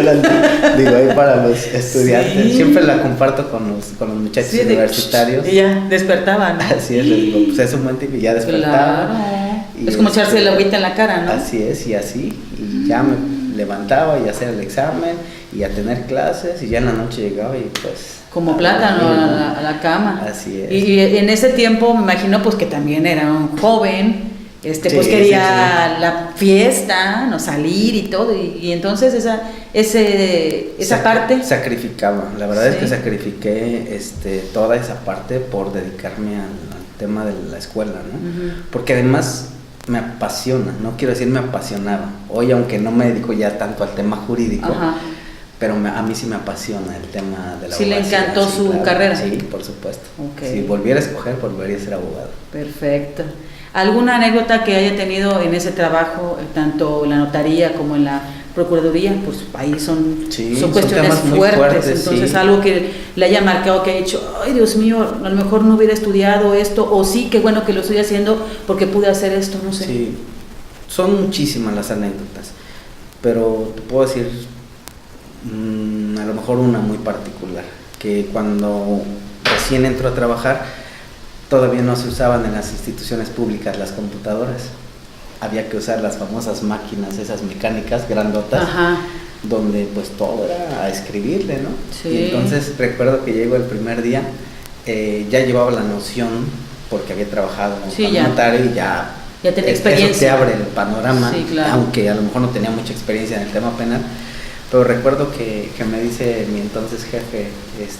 Digo ahí para los estudiantes siempre la comparto con los muchachos universitarios y ya despertaban, ¿no? Así es, les digo, pues es un buen tip y ya despertaba. Claro. Es como echarse el agüita en la cara, ¿no? Así es, y así, y ya me levantaba y hacer el examen y a tener clases y ya en la noche llegaba y pues... Como plátano a la cama. Así es. Y en ese tiempo me imagino pues que también era un joven, pues quería la fiesta, no salir y todo, y entonces esa parte... Sacrificaba, la verdad es que sacrifiqué toda esa parte por dedicarme al tema de la escuela, ¿no? Porque además... me apasiona, no quiero decir me apasionaba. Hoy, aunque no me dedico ya tanto al tema jurídico, pero a mí sí me apasiona el tema de la abogacía. Sí, le encantó su carrera. Sí, por supuesto. Okay. Si volviera a escoger, volvería a ser abogado. Perfecto. ¿Alguna anécdota que haya tenido en ese trabajo, tanto en la notaría como en la Procuraduría? Pues ahí son cuestiones fuertes, entonces algo que le haya marcado, que haya dicho, ay Dios mío, a lo mejor no hubiera estudiado esto, o sí, qué bueno que lo estoy haciendo porque pude hacer esto, no sé. Sí, son muchísimas las anécdotas, pero te puedo decir a lo mejor una muy particular, que cuando recién entro a trabajar, todavía no se usaban en las instituciones públicas las computadoras. Había que usar las famosas máquinas, esas mecánicas grandotas, donde pues todo era a escribirle, ¿no? Sí. Y entonces recuerdo que llego el primer día, ya llevaba la noción, porque había trabajado en notario y ya tenía experiencia. Eso te abre el panorama, claro. Aunque a lo mejor no tenía mucha experiencia en el tema penal. Pero recuerdo que me dice mi entonces jefe,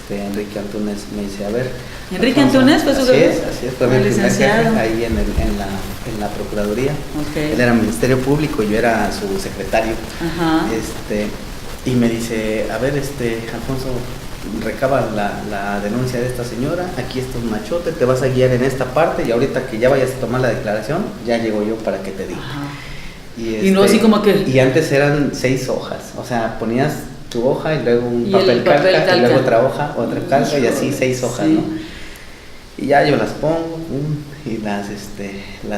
Enrique Antunes, me dice, a ver... ¿Enrique Antunes fue su jefe? Así es, fue mi primer jefe ahí en la Procuraduría. Okay. Él era Ministerio Público y yo era su secretario. Y me dice, a ver, Alfonso, recaba la denuncia de esta señora, aquí está un machote, te vas a guiar en esta parte y ahorita que ya vayas a tomar la declaración, ya llego yo para que te diga. Y no así como que... Y antes eran 6 hojas, o sea, ponías tu hoja y luego un papel calca y luego otra hoja, otra calca y así 6 hojas, ¿no? Y ya yo las pongo, y las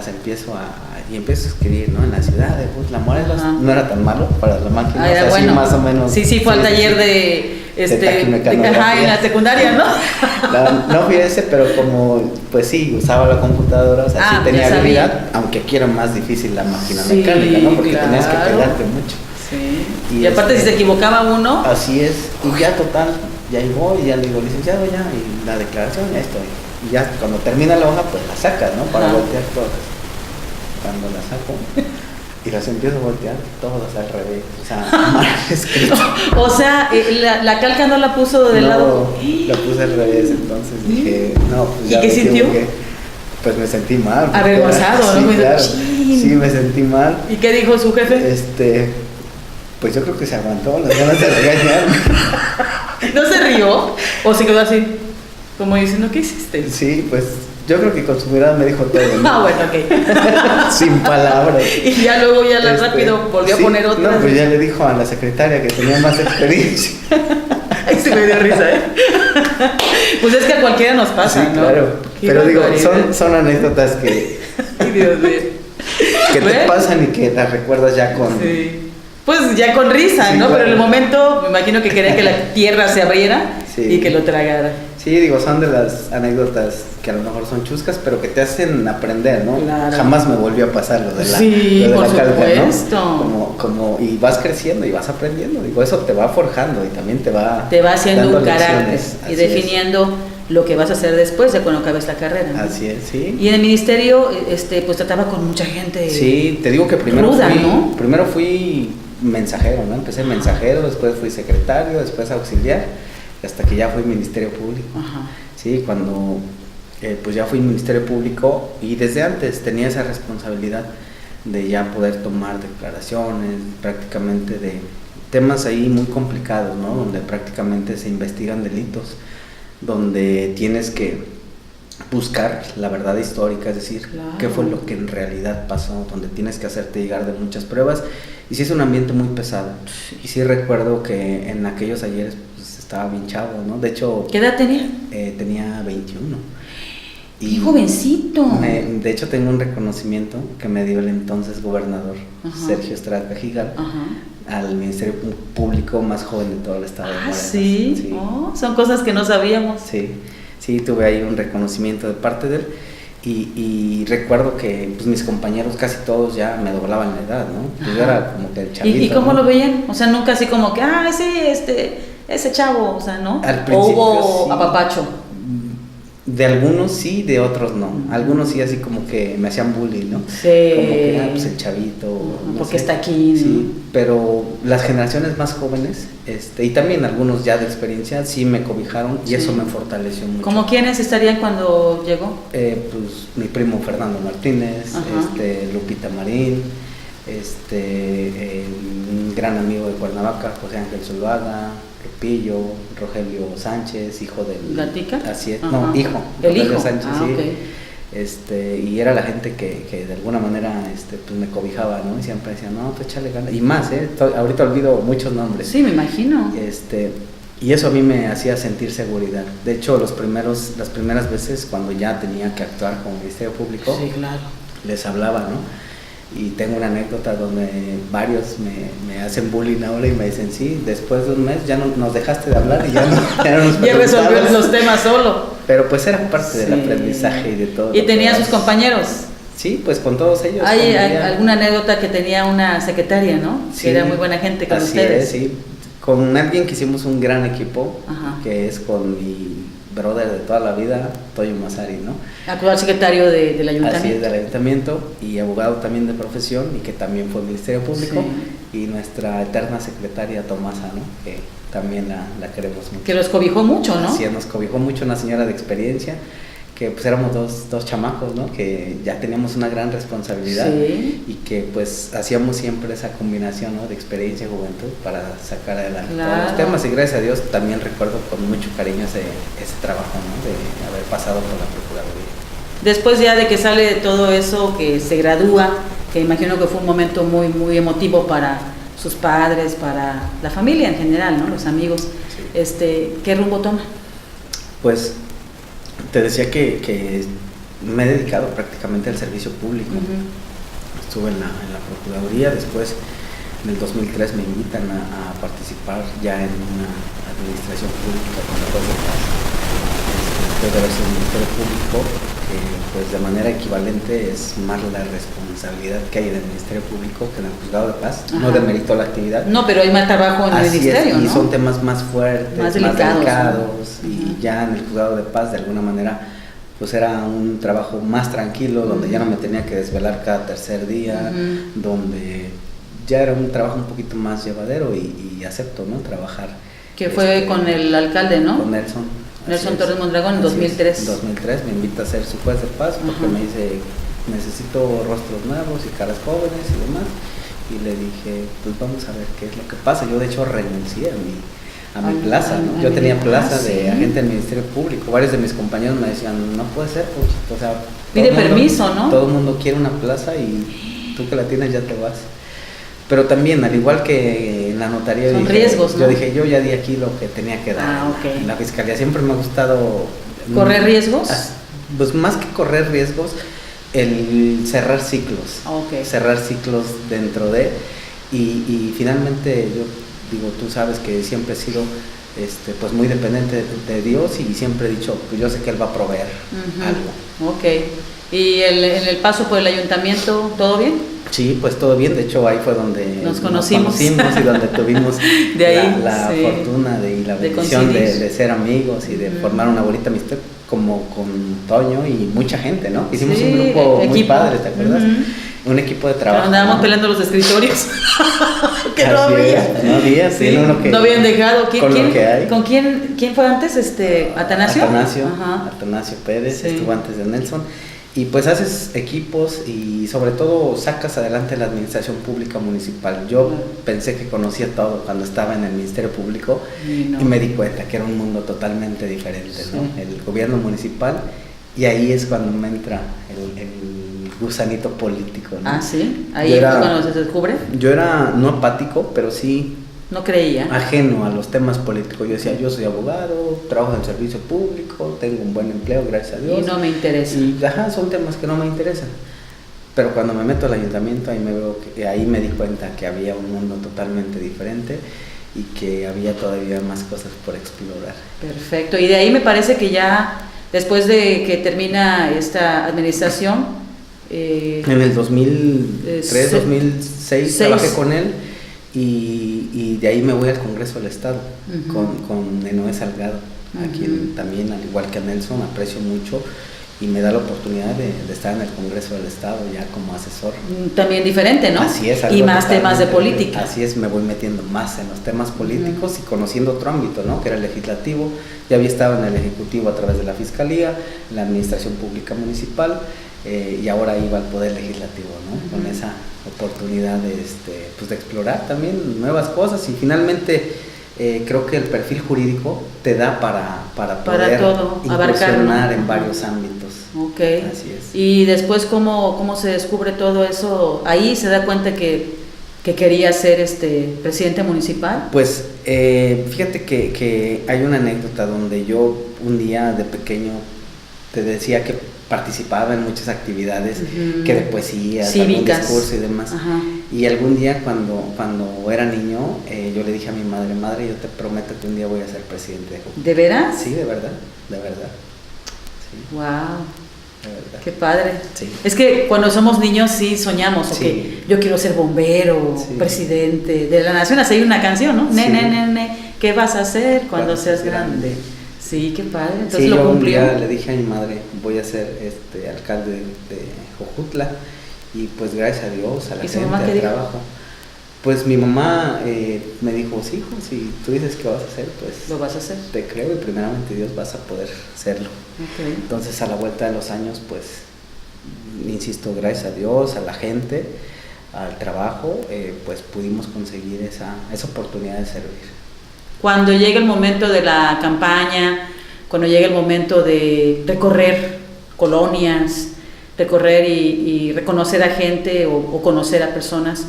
empiezo y empiezo a escribir, ¿no? En la ciudad de la Morelos. No era tan malo para la máquina, o sea, bueno, sí, más o menos. Sí, fue al taller de taquimecanografía. En la secundaria, ¿no? No fui ese, pero como, pues sí, usaba la computadora, o sea, sí tenía habilidad, aunque aquí era más difícil la máquina mecánica, ¿no? Porque tenías que pegarte mucho. Sí. Y aparte si se equivocaba uno. Así es, y ya total, ya voy, ya le digo, licenciado, ya, y la declaración, ya estoy. Y ya cuando termina la hoja, pues la sacas, ¿no? Para voltear todas. Cuando la saco y las empiezo a voltear, todas al revés. O sea, mal escrito. O sea, la calca no la puso del lado. La puse al revés, entonces dije, no, pues ya. ¿Y qué sintió? Pues me sentí mal. Avergonzado, ¿no? Sí, claro, sí, me sentí mal. ¿Y qué dijo su jefe? Pues yo creo que se aguantó las ganas de regañarme. ¿No se rió? ¿O se quedó así? Como diciendo, ¿qué hiciste? Sí, pues yo creo que con su mirada me dijo todo, ¿no? Bueno, ok. Sin palabras. Y ya luego rápido volvió a poner otra. No, pues ya le dijo a la secretaria que tenía más experiencia. Ahí se me dio risa, ¿eh? Pues es que a cualquiera nos pasa, sí, ¿no? Claro. Pero digo, son anécdotas que... Ay, Dios mío. Que te pasan y que las recuerdas ya con... Sí. Pues ya con risa, ¿no? Claro. Pero en el momento me imagino que quería que la tierra se abriera y que lo tragara. Sí, digo, son de las anécdotas que a lo mejor son chuscas, pero que te hacen aprender, ¿no? Claro. Jamás me volvió a pasar lo de la, por calca, ¿no? Y vas creciendo y vas aprendiendo. Digo, eso te va forjando y también te va haciendo un carácter y definiendo lo que vas a hacer después de cuando acabes la carrera, ¿no? Así es, sí. Y en el ministerio, pues trataba con mucha gente. Sí, te digo que primero ruda, ¿no? Primero fui mensajero, ¿no? Empecé mensajero, después fui secretario, después auxiliar, hasta que ya fui Ministerio Público. Ajá. Sí, cuando pues ya fui Ministerio Público y desde antes tenía esa responsabilidad de ya poder tomar declaraciones, prácticamente de temas ahí muy complicados, ¿no? Donde prácticamente se investigan delitos, donde tienes que buscar la verdad histórica, es decir, qué fue lo que en realidad pasó, donde tienes que hacerte llegar de muchas pruebas, y sí es un ambiente muy pesado, y sí recuerdo que en aquellos ayeres pues estaba bien chavo, ¿no? De hecho... ¿Qué edad tenía? Tenía 21. ¡Qué jovencito! De hecho tengo un reconocimiento que me dio el entonces gobernador, Sergio Estrada Cajigal, al Ministerio Público más joven de todo el estado de Morelos. ¿Sí? Oh, son cosas que no sabíamos. Sí, tuve ahí un reconocimiento de parte de él y recuerdo que pues, mis compañeros casi todos ya me doblaban la edad, ¿no? Pues yo era como que el chavito. ¿Y cómo lo veían? O sea, nunca así como que, sí, ese chavo, o sea, ¿no? Al principio, ¿o hubo sí. apapacho? De algunos sí, de otros no. Algunos sí, así como que me hacían bullying, ¿no? Sí. Como que, pues el chavito. Porque está aquí, ¿no? Sí, pero las generaciones más jóvenes, y también algunos ya de experiencia, sí me cobijaron y eso me fortareció mucho. ¿Cómo quiénes estarían cuando llegó? Pues mi primo Fernando Martínez, Lupita Marín, un gran amigo de Cuernavaca, José Ángel Zuluaga, Pillo, Rogelio Sánchez, hijo del... ¿Gatica? Así es, no, hijo. ¿El Rogelio hijo? Sánchez, sí. Okay. Y era la gente que de alguna manera pues me cobijaba, ¿no? Y siempre decían, no, pues échale ganas. Y más, ahorita olvido muchos nombres. Sí, me imagino. Y eso a mí me hacía sentir seguridad. De hecho, las primeras veces cuando ya tenía que actuar como Ministerio Público, sí, claro, les hablaba, ¿no? Y tengo una anécdota donde varios me hacen bullying ahora y me dicen, sí, después de un mes ya no, nos dejaste de hablar y ya no nos ya resolvió los temas solo. Pero pues era parte del aprendizaje y de todo. ¿Y tenía sus compañeros? Sí, pues con todos ellos. Hay alguna anécdota que tenía una secretaria, ¿no? Sí, que era muy buena gente con ustedes. Así es, sí. Con alguien que hicimos un gran equipo, que es con mi brother de toda la vida, Toyo Mazari, ¿no? Actual secretario del ayuntamiento. Así es, del ayuntamiento, y abogado también de profesión, y que también fue Ministerio Público, y nuestra eterna secretaria Tomasa, ¿no? Que también la queremos mucho. Que los cobijó mucho, ¿no? Así es, nos cobijó mucho, una señora de experiencia, que pues éramos dos chamacos, ¿no? Que ya teníamos una gran responsabilidad y que pues hacíamos siempre esa combinación, ¿no? De experiencia y juventud para sacar adelante todos los temas, y gracias a Dios también recuerdo con mucho cariño ese trabajo, ¿no? De haber pasado por la Procuraduría. Después ya de que sale de todo eso, que se gradúa, que imagino que fue un momento muy, muy emotivo para sus padres, para la familia en general, ¿no? Los amigos, ¿qué rumbo toma? Pues te decía que me he dedicado prácticamente al servicio público. Estuve en la Procuraduría, después en el 2003 me invitan a participar ya en una administración pública con la Juez de Paz. Después de haber sido Ministerio Público, pues de manera equivalente es más la responsabilidad que hay en el Ministerio Público que en el Juzgado de Paz. Ajá. No demerito la actividad. No, pero hay más trabajo en el ministerio, es, y ¿no? son temas más fuertes, más delicados, ¿no? Y ya en el Juzgado de Paz de alguna manera pues era un trabajo más tranquilo, donde ya no me tenía que desvelar cada tercer día, donde ya era un trabajo un poquito más llevadero y acepto, ¿no? Trabajar. Que fue con el alcalde, ¿no? Con Nelson. Nelson Torres Mondragón en 2003. En 2003 me invita a ser su juez de paz porque me dice, necesito rostros nuevos y caras jóvenes y demás. Y le dije, pues vamos a ver qué es lo que pasa. Yo de hecho renuncié a mi plaza, ¿no? Yo tenía plaza de agente del Ministerio Público. Varios de mis compañeros me decían, no puede ser, pues, o sea, pide permiso, ¿no? Todo el mundo quiere una plaza y tú que la tienes ya te vas. Pero también, al igual que en la notaría, son riesgos, ¿no? Yo dije, yo ya di aquí lo que tenía que dar. En la fiscalía siempre me ha gustado... ¿Correr riesgos? Pues más que correr riesgos, el cerrar ciclos. Cerrar ciclos dentro de... Y finalmente yo digo, tú sabes que siempre he sido pues muy dependiente de Dios y siempre he dicho, pues yo sé que Él va a proveer algo. ¿Y en el paso por el ayuntamiento, todo bien? Sí, pues todo bien, de hecho ahí fue donde nos conocimos y donde tuvimos de ahí, la fortuna y la bendición de ser amigos y de formar una bonita amistad como con Toño y mucha gente, ¿no? Hicimos un grupo muy padre, ¿te acuerdas? Un equipo de trabajo. Pero andábamos peleando los escritorios. Que no había, sí, no habían dejado. ¿Con quién fue antes? ¿Atanasio? Atanasio Pérez, estuvo antes de Nelson. Y pues haces equipos y sobre todo sacas adelante la administración pública municipal. Yo pensé que conocía todo cuando estaba en el Ministerio Público y me di cuenta que era un mundo totalmente diferente, ¿no? El gobierno municipal, y ahí es cuando me entra el gusanito político, ¿no? Ah, sí, ahí es cuando se descubre. Yo era no apático, pero sí... No creía. Ajeno a los temas políticos. Yo decía, yo soy abogado, trabajo en el servicio público, tengo un buen empleo, gracias a Dios. Y no me interesa. Y son temas que no me interesan. Pero cuando me meto al ayuntamiento, ahí me di cuenta que había un mundo totalmente diferente y que había todavía más cosas por explorar. Perfecto. Y de ahí me parece que ya, después de que termina esta administración... en el 2003, 2006 trabajé con él. Y de ahí me voy al Congreso del Estado con Noé Salgado, a quien también, al igual que a Nelson, aprecio mucho y me da la oportunidad de estar en el Congreso del Estado ya como asesor. También diferente, ¿no? Así es. Y más temas de política. Así es, me voy metiendo más en los temas políticos y conociendo otro ámbito, ¿no? Que era el legislativo. Ya había estado en el Ejecutivo a través de la Fiscalía, en la Administración Pública Municipal, y ahora iba al Poder Legislativo, ¿no? Con esa oportunidad de explorar también nuevas cosas y finalmente creo que el perfil jurídico te da para poder incursionar en varios ámbitos. Así es. Y después cómo se descubre todo eso, ahí se da cuenta que quería ser presidente municipal. Pues fíjate que hay una anécdota donde yo un día de pequeño te decía que participaba en muchas actividades que de poesía, algún discurso y demás. Y algún día cuando era niño, yo le dije a mi madre, yo te prometo que un día voy a ser presidente de Júpiter. ¿De veras? Sí, de verdad. Sí. Wow. De verdad. Qué padre. Sí. Es que cuando somos niños sí soñamos, yo quiero ser bombero, presidente de la nación, así hay una canción, ¿no? Nene, ¿qué vas a hacer cuando seas grande? Sí, qué padre. Entonces lo cumplió. Un día le dije a mi madre, voy a ser alcalde de Jojutla, y pues gracias a Dios, a la gente, al trabajo. Pues mi mamá me dijo, sí, hijo, si tú dices que vas a hacer, pues lo vas a hacer. Te creo y primeramente Dios vas a poder hacerlo. Entonces a la vuelta de los años, pues, insisto, gracias a Dios, a la gente, al trabajo, pues pudimos conseguir esa oportunidad de servir. Cuando llega el momento de la campaña, cuando llega el momento de recorrer colonias, recorrer y reconocer a gente o conocer a personas,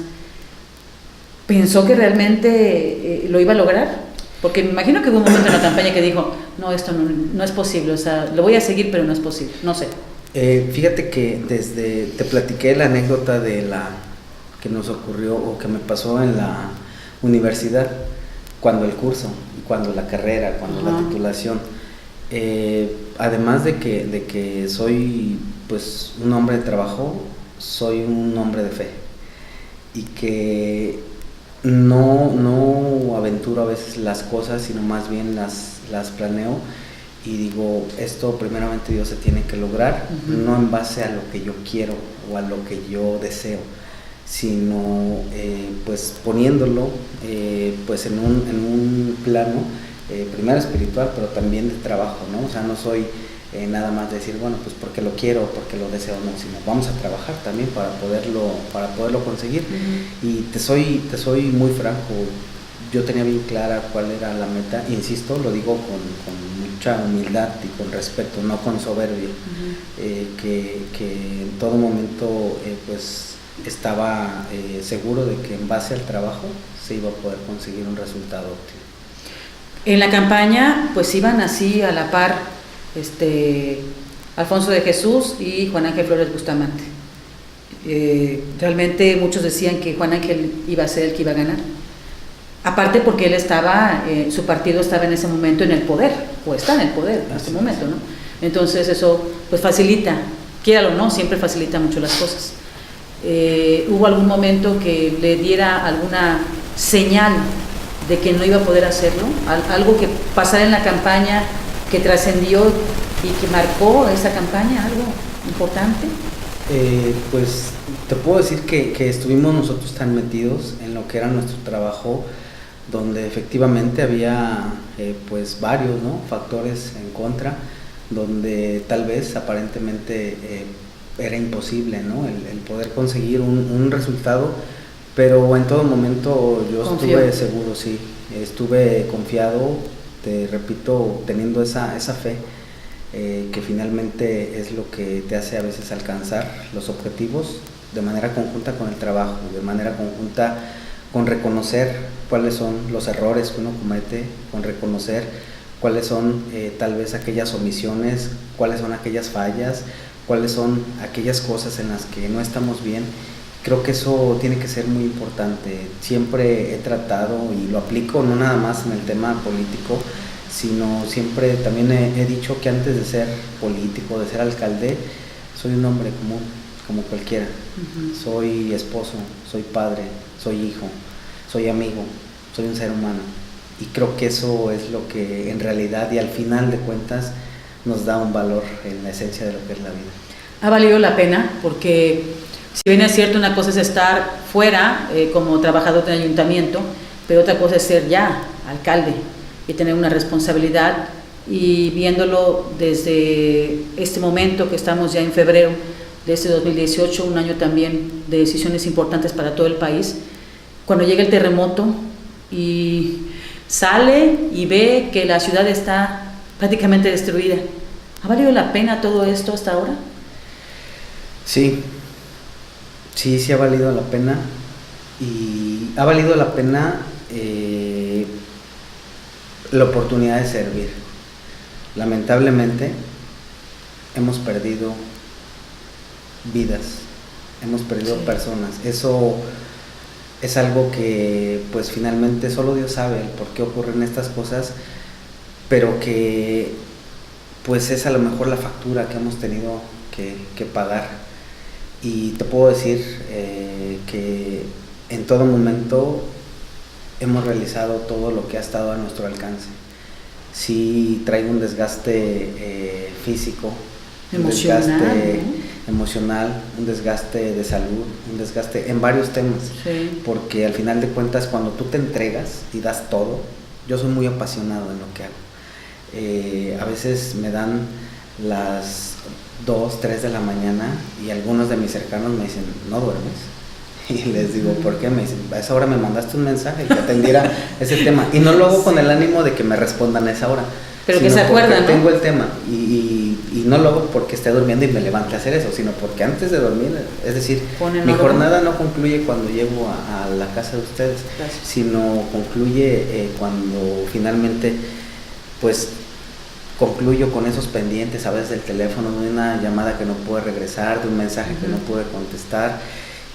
¿pensó que realmente lo iba a lograr? Porque me imagino que hubo un momento en la campaña que dijo, no, esto no es posible, o sea, lo voy a seguir, pero no es posible, no sé. Fíjate que te platiqué la anécdota de que nos ocurrió o que me pasó en la universidad, cuando el curso, cuando la carrera, cuando la titulación. Además de que soy pues un hombre de trabajo, soy un hombre de fe y que no aventuro a veces las cosas, sino más bien las planeo y digo, esto primeramente Dios se tiene que lograr, no en base a lo que yo quiero o a lo que yo deseo, sino pues poniéndolo pues en un plano primero espiritual, pero también de trabajo, ¿no? O sea, no soy nada más decir, bueno, pues porque lo quiero, porque lo deseo, no, sino vamos a trabajar también para poderlo conseguir. Y te soy muy franco, yo tenía bien clara cuál era la meta, insisto, lo digo con mucha humildad y con respeto, no con soberbia, que en todo momento pues estaba seguro de que en base al trabajo se iba a poder conseguir un resultado óptimo. En la campaña pues iban así a la par Alfonso de Jesús y Juan Ángel Flores Bustamante. Realmente muchos decían que Juan Ángel iba a ser el que iba a ganar, aparte porque él estaba, su partido estaba en ese momento en el poder, o está en el poder en este momento, ¿no? Entonces eso pues facilita, quiéralo o no, siempre facilita mucho las cosas. ¿Hubo algún momento que le diera alguna señal de que no iba a poder hacerlo? Algo que pasara en la campaña que trascendió y que marcó esa campaña, algo importante. Pues te puedo decir que estuvimos nosotros tan metidos en lo que era nuestro trabajo, donde efectivamente había pues varios, ¿no?, factores en contra, donde tal vez aparentemente era imposible, ¿no?, el poder conseguir un resultado, pero en todo momento yo estuve seguro, sí, estuve confiado, te repito, teniendo esa fe, que finalmente es lo que te hace a veces alcanzar los objetivos de manera conjunta con el trabajo, de manera conjunta con reconocer cuáles son los errores que uno comete, con reconocer cuáles son tal vez aquellas omisiones, cuáles son aquellas fallas, cuáles son aquellas cosas en las que no estamos bien. Creo que eso tiene que ser muy importante. Siempre he tratado y lo aplico no nada más en el tema político, sino siempre también he dicho que antes de ser político, de ser alcalde, soy un hombre común, como cualquiera. Soy esposo, soy padre, soy hijo, soy amigo, soy un ser humano. Y creo que eso es lo que en realidad y al final de cuentas nos da un valor en la esencia de lo que es la vida. Ha valido la pena porque, si bien es cierto, una cosa es estar fuera como trabajador del ayuntamiento, pero otra cosa es ser ya alcalde y tener una responsabilidad, y viéndolo desde este momento que estamos ya en febrero de este 2018, un año también de decisiones importantes para todo el país, cuando llega el terremoto y sale y ve que la ciudad está prácticamente destruida, ¿ha valido la pena todo esto hasta ahora? Sí ha valido la pena, y ha valido la pena la oportunidad de servir. Lamentablemente hemos perdido vidas, hemos perdido personas. Eso es algo que pues finalmente solo Dios sabe el por qué ocurren estas cosas, pero que pues es a lo mejor la factura que hemos tenido que pagar. Y te puedo decir que en todo momento hemos realizado todo lo que ha estado a nuestro alcance. Sí traigo un desgaste físico, emocional, un desgaste emocional, un desgaste de salud, un desgaste en varios temas, porque al final de cuentas cuando tú te entregas y das todo, yo soy muy apasionado en lo que hago. A veces me dan las 2, 3 de la mañana y algunos de mis cercanos me dicen, ¿no duermes? Y les digo, ¿por qué? Me dicen, a esa hora me mandaste un mensaje que atendiera ese tema. Y no lo hago con el ánimo de que me respondan a esa hora. Pero que se acuerdan, ¿no? Tengo el tema y no lo hago porque esté durmiendo y me levante a hacer eso, sino porque antes de dormir, es decir, mi jornada no concluye cuando llego a la casa de ustedes, Gracias. sino concluye cuando finalmente, pues, concluyo con esos pendientes a veces del teléfono, de una llamada que no pude regresar, de un mensaje que no pude contestar,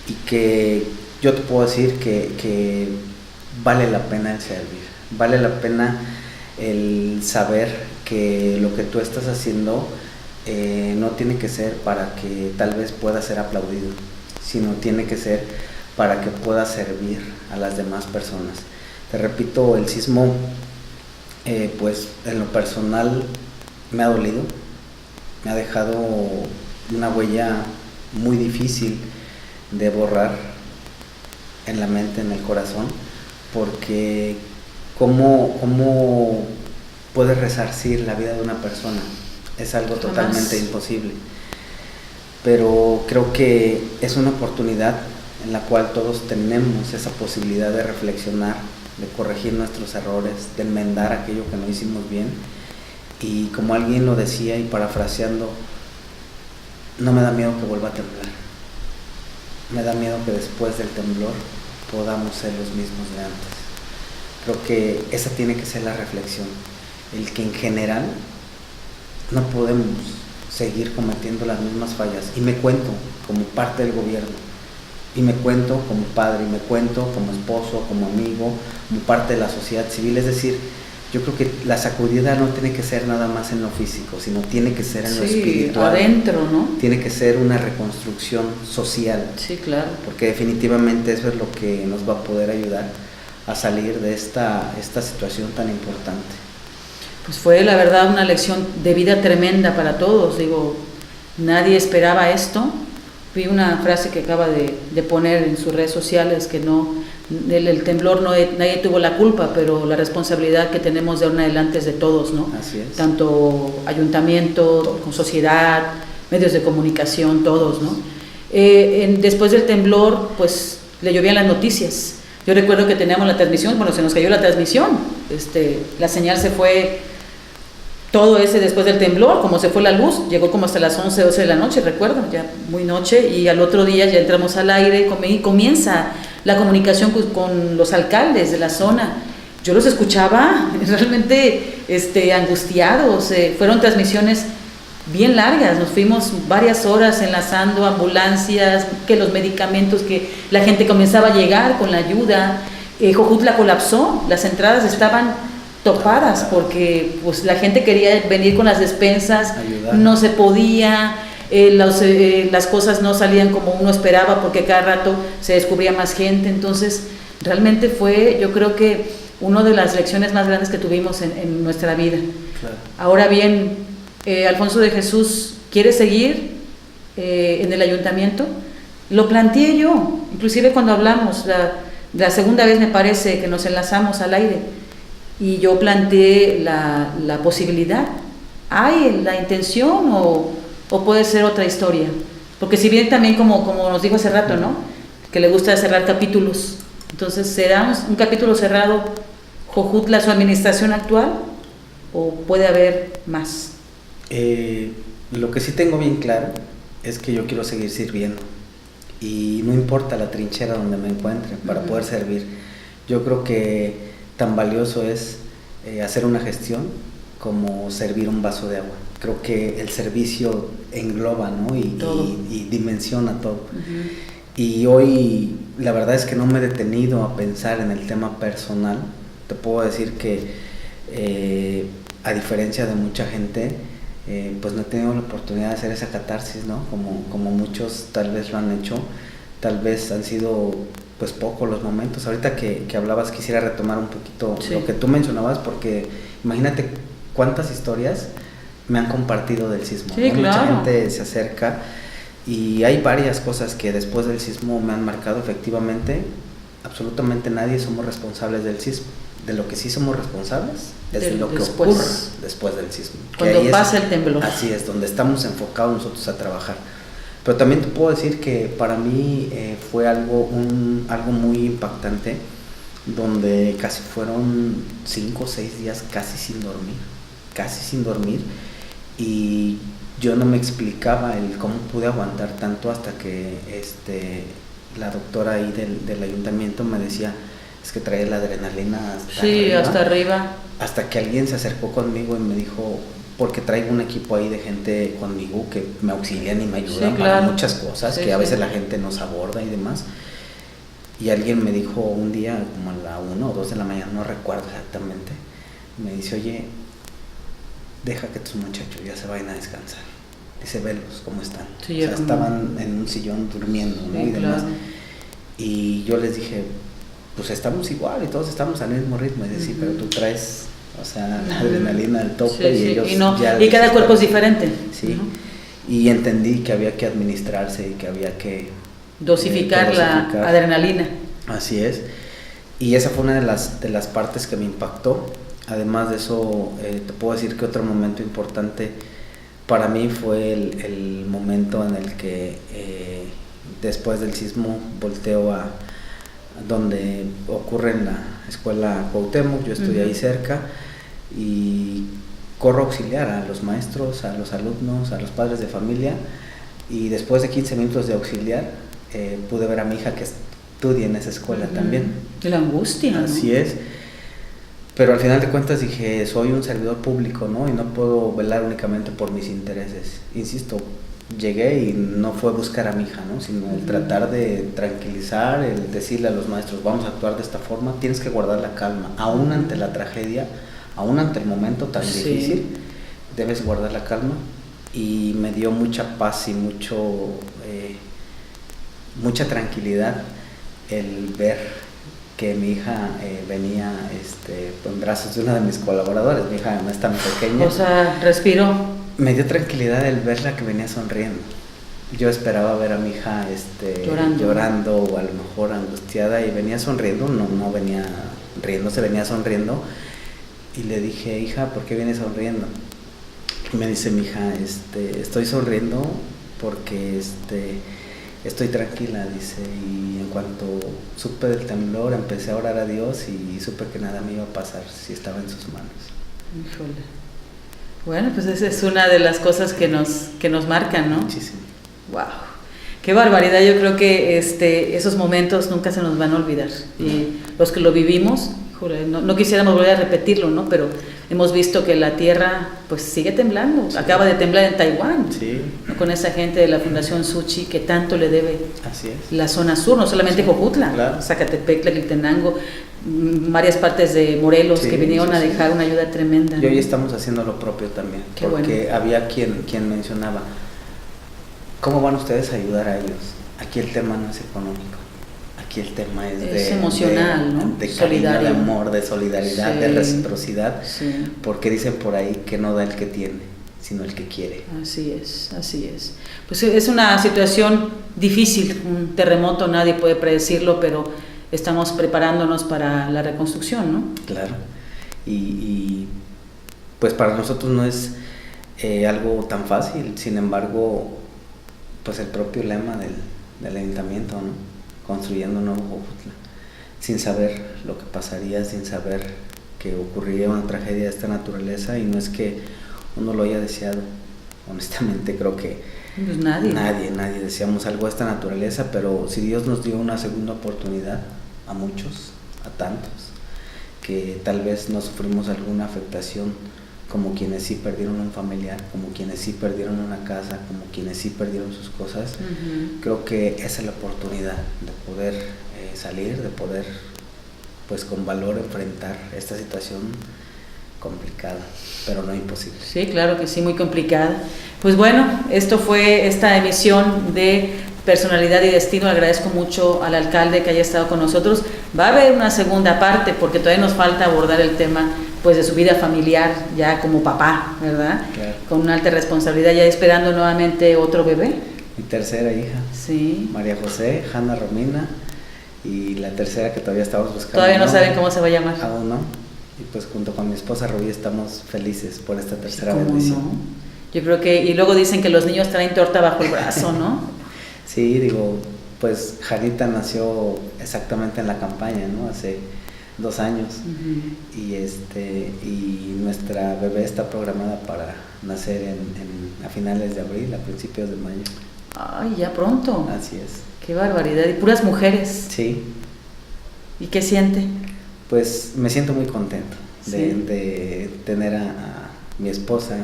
y que yo te puedo decir que vale la pena el servir, vale la pena el saber que lo que tú estás haciendo no tiene que ser para que tal vez pueda ser aplaudido, sino tiene que ser para que pueda servir a las demás personas. Te repito, el sismo pues en lo personal me ha dolido, me ha dejado una huella muy difícil de borrar en la mente, en el corazón, porque ¿cómo puedes resarcir la vida de una persona? Es algo totalmente imposible, pero creo que es una oportunidad en la cual todos tenemos esa posibilidad de reflexionar, de corregir nuestros errores, de enmendar aquello que no hicimos bien. Y como alguien lo decía y parafraseando, no me da miedo que vuelva a temblar, me da miedo que después del temblor podamos ser los mismos de antes. Creo que esa tiene que ser la reflexión, el que en general no podemos seguir cometiendo las mismas fallas, y me cuento como parte del gobierno, y me cuento como padre, y me cuento como esposo, como amigo, como parte de la sociedad civil. Es decir, yo creo que la sacudida no tiene que ser nada más en lo físico, sino tiene que ser en lo espiritual. Adentro, ¿no? Tiene que ser una reconstrucción social. Sí, claro. Porque definitivamente eso es lo que nos va a poder ayudar a salir de esta situación tan importante. Pues fue la verdad una lección de vida tremenda para todos. Digo, nadie esperaba esto. Vi una frase que acaba de poner en sus redes sociales, que el temblor nadie tuvo la culpa, pero la responsabilidad que tenemos de ahora en adelante es de todos, ¿no? Así es. Tanto ayuntamiento, con sociedad, medios de comunicación, todos, ¿no? Después del temblor, pues le llovían las noticias. Yo recuerdo que teníamos la transmisión, se nos cayó la transmisión, la señal se fue. Todo después del temblor, como se fue la luz, llegó como hasta las 11, 12 de la noche, recuerdo, ya muy noche, y al otro día ya entramos al aire y comienza la comunicación con los alcaldes de la zona. Yo los escuchaba realmente angustiados, fueron transmisiones bien largas, nos fuimos varias horas enlazando ambulancias, que los medicamentos, que la gente comenzaba a llegar con la ayuda. Jojutla colapsó, las entradas estaban topadas porque pues la gente quería venir con las despensas, ayudar. No se podía, las cosas no salían como uno esperaba porque cada rato se descubría más gente. Entonces realmente fue, yo creo que una de las lecciones más grandes que tuvimos en nuestra vida. Claro. Ahora bien, Alfonso de Jesús quiere seguir en el ayuntamiento. Lo planteé yo, inclusive cuando hablamos la segunda vez, me parece que nos enlazamos al aire, y yo planteé la posibilidad. ¿Hay la intención o puede ser otra historia? Porque si bien también como nos dijo hace rato, ¿no?, que le gusta cerrar capítulos, entonces ¿será un capítulo cerrado Jojutla, su administración actual, o puede haber más? Lo que sí tengo bien claro es que yo quiero seguir sirviendo, y no importa la trinchera donde me encuentre para poder servir. Yo creo que tan valioso es hacer una gestión como servir un vaso de agua. Creo que el servicio engloba, ¿no?, y dimensiona todo. Y hoy la verdad es que no me he detenido a pensar en el tema personal. Te puedo decir que a diferencia de mucha gente, pues no he tenido la oportunidad de hacer esa catarsis, ¿no?, como muchos tal vez lo han hecho. Tal vez han sido pues pocos los momentos. Ahorita que hablabas, quisiera retomar un poquito lo que tú mencionabas, porque imagínate cuántas historias me han compartido del sismo. Sí, claro. Mucha gente se acerca, y hay varias cosas que después del sismo me han marcado. Efectivamente, absolutamente nadie somos responsables del sismo. De lo que sí somos responsables es de lo que ocurre después del sismo. Cuando pasa el temblor. Así es, donde estamos enfocados nosotros a trabajar. Pero también te puedo decir que para mí fue algo muy impactante, donde casi fueron 5 o 6 días casi sin dormir. casi sin dormir, y yo no me explicaba el cómo pude aguantar tanto hasta que la doctora ahí del ayuntamiento me decía, es que trae la adrenalina hasta arriba. Hasta que alguien se acercó conmigo y me dijo, porque traigo un equipo ahí de gente conmigo que me auxilian y me ayudan para muchas cosas, que a veces la gente nos aborda y demás. Y alguien me dijo un día, como a la 1 o 2 de la mañana, no recuerdo exactamente, me dice, oye, deja que tus muchachos ya se vayan a descansar. Dice, velos, ¿cómo están? Sí, o sea, estaban en un sillón durmiendo, ¿no? Y demás. Claro. Y yo les dije, pues estamos igual y todos estamos al mismo ritmo. Y dice, sí, pero tú traes, o sea, la adrenalina al tope, y ellos y cada cuerpo es diferente. Sí, y entendí que había que administrarse y que había que dosificar la adrenalina. Así es. Y esa fue una de las partes que me impactó. Además de eso, te puedo decir que otro momento importante para mí fue el momento en el que después del sismo volteo a donde ocurre en la escuela Cuauhtémoc. Yo estoy ahí cerca y corro a auxiliar a los maestros, a los alumnos, a los padres de familia, y después de 15 minutos de auxiliar pude ver a mi hija que estudia en esa escuela también. La angustia, Así ¿no? es. Pero al final de cuentas dije, soy un servidor público, ¿no? Y no puedo velar únicamente por mis intereses. Insisto, llegué y no fue buscar a mi hija, ¿no? Sino el tratar de tranquilizar, el decirle a los maestros, vamos a actuar de esta forma, tienes que guardar la calma, aún ante la tragedia, aún ante el momento tan difícil, debes guardar la calma. Y me dio mucha paz y mucha tranquilidad el ver que mi hija venía en brazos de una de mis colaboradores. Mi hija no es tan pequeña. O sea, respiró. Me dio tranquilidad el verla que venía sonriendo. Yo esperaba ver a mi hija llorando o a lo mejor angustiada, y venía sonriendo, no venía riéndose, venía sonriendo. Y le dije, hija, ¿por qué vienes sonriendo? Y me dice mi hija, estoy sonriendo porque estoy tranquila, dice, y en cuanto supe del temblor empecé a orar a Dios y supe que nada me iba a pasar si estaba en sus manos. Híjole. Bueno, pues esa es una de las cosas que nos marcan, ¿no? Muchísimo. Wow. Qué barbaridad. Yo creo que esos momentos nunca se nos van a olvidar. Y los que lo vivimos, no quisiéramos volver a repetirlo, ¿no? Pero hemos visto que la tierra pues sigue temblando. Sí. Acaba de temblar en Taiwán, sí, ¿no? Con esa gente de la Fundación Tzu-Chi que tanto le debe. Así es. La zona sur, no solamente Jojutla, claro, Zacatepec, Tlaquiltenango, varias partes de Morelos, que vinieron a dejar una ayuda tremenda. Y hoy estamos haciendo lo propio también. Qué porque bueno. Había quien mencionaba, ¿cómo van ustedes a ayudar a ellos? Aquí el tema no es económico. Aquí el tema es emocional, ¿no? De cariño, de amor, de solidaridad, de reciprocidad, porque dicen por ahí que no da el que tiene, sino el que quiere. Así es. Pues es una situación difícil, un terremoto, nadie puede predecirlo, pero estamos preparándonos para la reconstrucción, ¿no? Claro, y pues para nosotros no es algo tan fácil, sin embargo, pues el propio lema del ayuntamiento, ¿no? Construyendo un nuevo Jojutla, sin saber lo que pasaría, sin saber que ocurriría una tragedia de esta naturaleza, y no es que uno lo haya deseado, honestamente creo que pues nadie deseamos algo de esta naturaleza, pero si Dios nos dio una segunda oportunidad, a muchos, a tantos, que tal vez no sufrimos alguna afectación, como quienes sí perdieron un familiar, como quienes sí perdieron una casa, como quienes sí perdieron sus cosas, creo que esa es la oportunidad de poder salir, de poder pues con valor enfrentar esta situación complicada, pero no imposible. Sí, claro que sí, muy complicada. Pues bueno, esto fue esta emisión de Personalidad y Destino. Agradezco mucho al alcalde que haya estado con nosotros. Va a haber una segunda parte porque todavía nos falta abordar el tema pues de su vida familiar ya como papá, ¿verdad? Claro. Con una alta responsabilidad, ya esperando nuevamente otro bebé. Mi tercera hija, sí, María José, Hanna Romina, y la tercera que todavía estamos buscando. Todavía no saben cómo se va a llamar. Aún no. Y pues junto con mi esposa Rubí estamos felices por esta tercera bendición. No? Yo creo que, y luego dicen que los niños traen torta bajo el brazo, ¿no? Sí, digo, pues Janita nació exactamente en la campaña, ¿no? Hace 2 años. Y nuestra bebé está programada para nacer a finales de abril, a principios de mayo. Ay, ya pronto. Así es. Qué barbaridad. Y puras mujeres. Sí. ¿Y qué siente? Pues me siento muy contento de, Sí. de tener a mi esposa,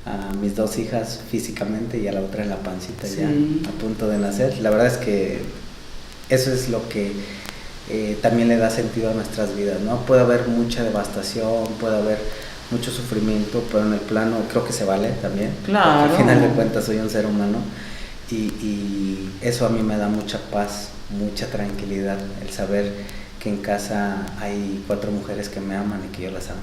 a mis 2 hijas físicamente y a la otra en la pancita, Sí. ya a punto de nacer. La verdad es que eso es lo que también le da sentido a nuestras vidas, ¿no? Puede haber mucha devastación, puede haber mucho sufrimiento, pero en el plano creo que se vale también. Claro. Porque al final de cuentas soy un ser humano y eso a mí me da mucha paz, mucha tranquilidad, el saber que en casa hay 4 mujeres que me aman y que yo las amo.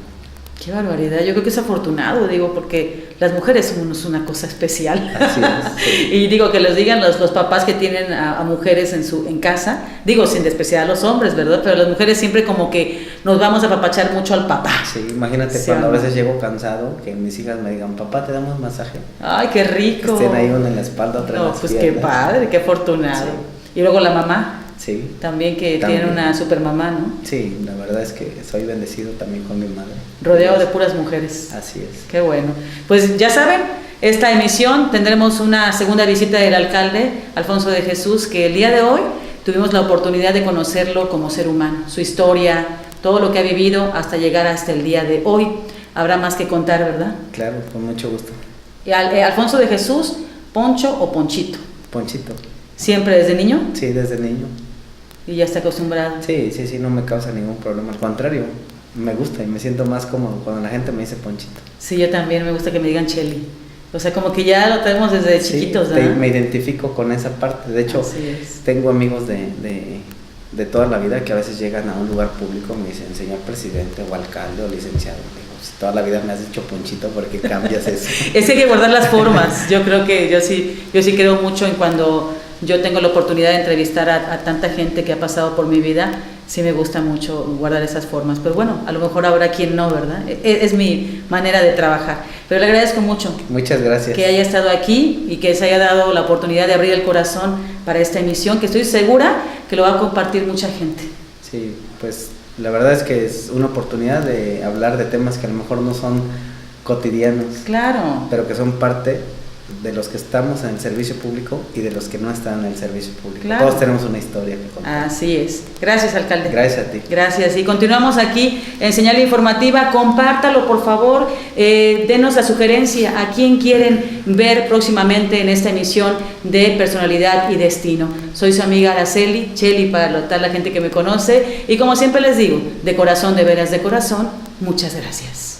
Qué barbaridad. Yo creo que es afortunado, digo, porque las mujeres somos una cosa especial. Así es, sí. Y digo, que les digan los papás que tienen a mujeres en casa, digo, sin despreciar a los hombres, ¿verdad? Pero las mujeres siempre como que nos vamos a apapachar mucho al papá. Sí, imagínate Sí, cuando a ¿no? veces llego cansado, que mis hijas me digan, papá, ¿te damos masaje? Ay, qué Que rico. estén ahí una en la espalda, otra en No, las pues piernas. qué padre, qué afortunado. Sí. Y luego la mamá, Sí. también que También. tiene una super mamá, ¿no? Sí, la verdad es que soy bendecido también con mi madre. Rodeado de puras mujeres. Así es. Qué bueno. Pues ya saben, esta emisión tendremos una segunda visita del alcalde Alfonso de Jesús, que el día de hoy tuvimos la oportunidad de conocerlo como ser humano, su historia, todo lo que ha vivido hasta llegar hasta el día de hoy. Habrá más que contar, ¿verdad? Claro, con mucho gusto. Y Alfonso de Jesús, Poncho o Ponchito. Ponchito. ¿Siempre desde niño? Sí, desde niño. Y ya está acostumbrado. Sí, no me causa ningún problema. Al contrario, me gusta y me siento más cómodo cuando la gente me dice Ponchito. Sí, yo también me gusta que me digan Cheli. O sea, como que ya lo tenemos desde chiquitos, Sí, ¿verdad? me identifico con esa parte. De hecho, Así es. tengo amigos de toda la vida que a veces llegan a un lugar público y me dicen, señor presidente o alcalde o licenciado. Digo, si toda la vida me has dicho Ponchito, ¿por qué cambias eso? Es que hay que guardar las formas. Yo creo que yo sí creo mucho en cuando yo tengo la oportunidad de entrevistar a tanta gente que ha pasado por mi vida. Sí me gusta mucho guardar esas formas. Pero bueno, a lo mejor habrá quien no, ¿verdad? Es mi manera de trabajar. Pero le agradezco mucho Muchas gracias. que haya estado aquí y que se haya dado la oportunidad de abrir el corazón para esta emisión, que estoy segura que lo va a compartir mucha gente. Sí, pues la verdad es que es una oportunidad de hablar de temas que a lo mejor no son cotidianos, Claro. pero que son parte de los que estamos en el servicio público y de los que no están en el servicio público. Claro. Todos tenemos una historia que contar. Así es. Gracias, alcalde. Gracias a ti. Gracias. Y continuamos aquí en Señal Informativa. Compártalo, por favor. Denos la sugerencia a quién quieren ver próximamente en esta emisión de Personalidad y Destino. Soy su amiga Araceli, Cheli para toda la gente que me conoce. Y como siempre les digo, de corazón, de veras, de corazón, muchas gracias.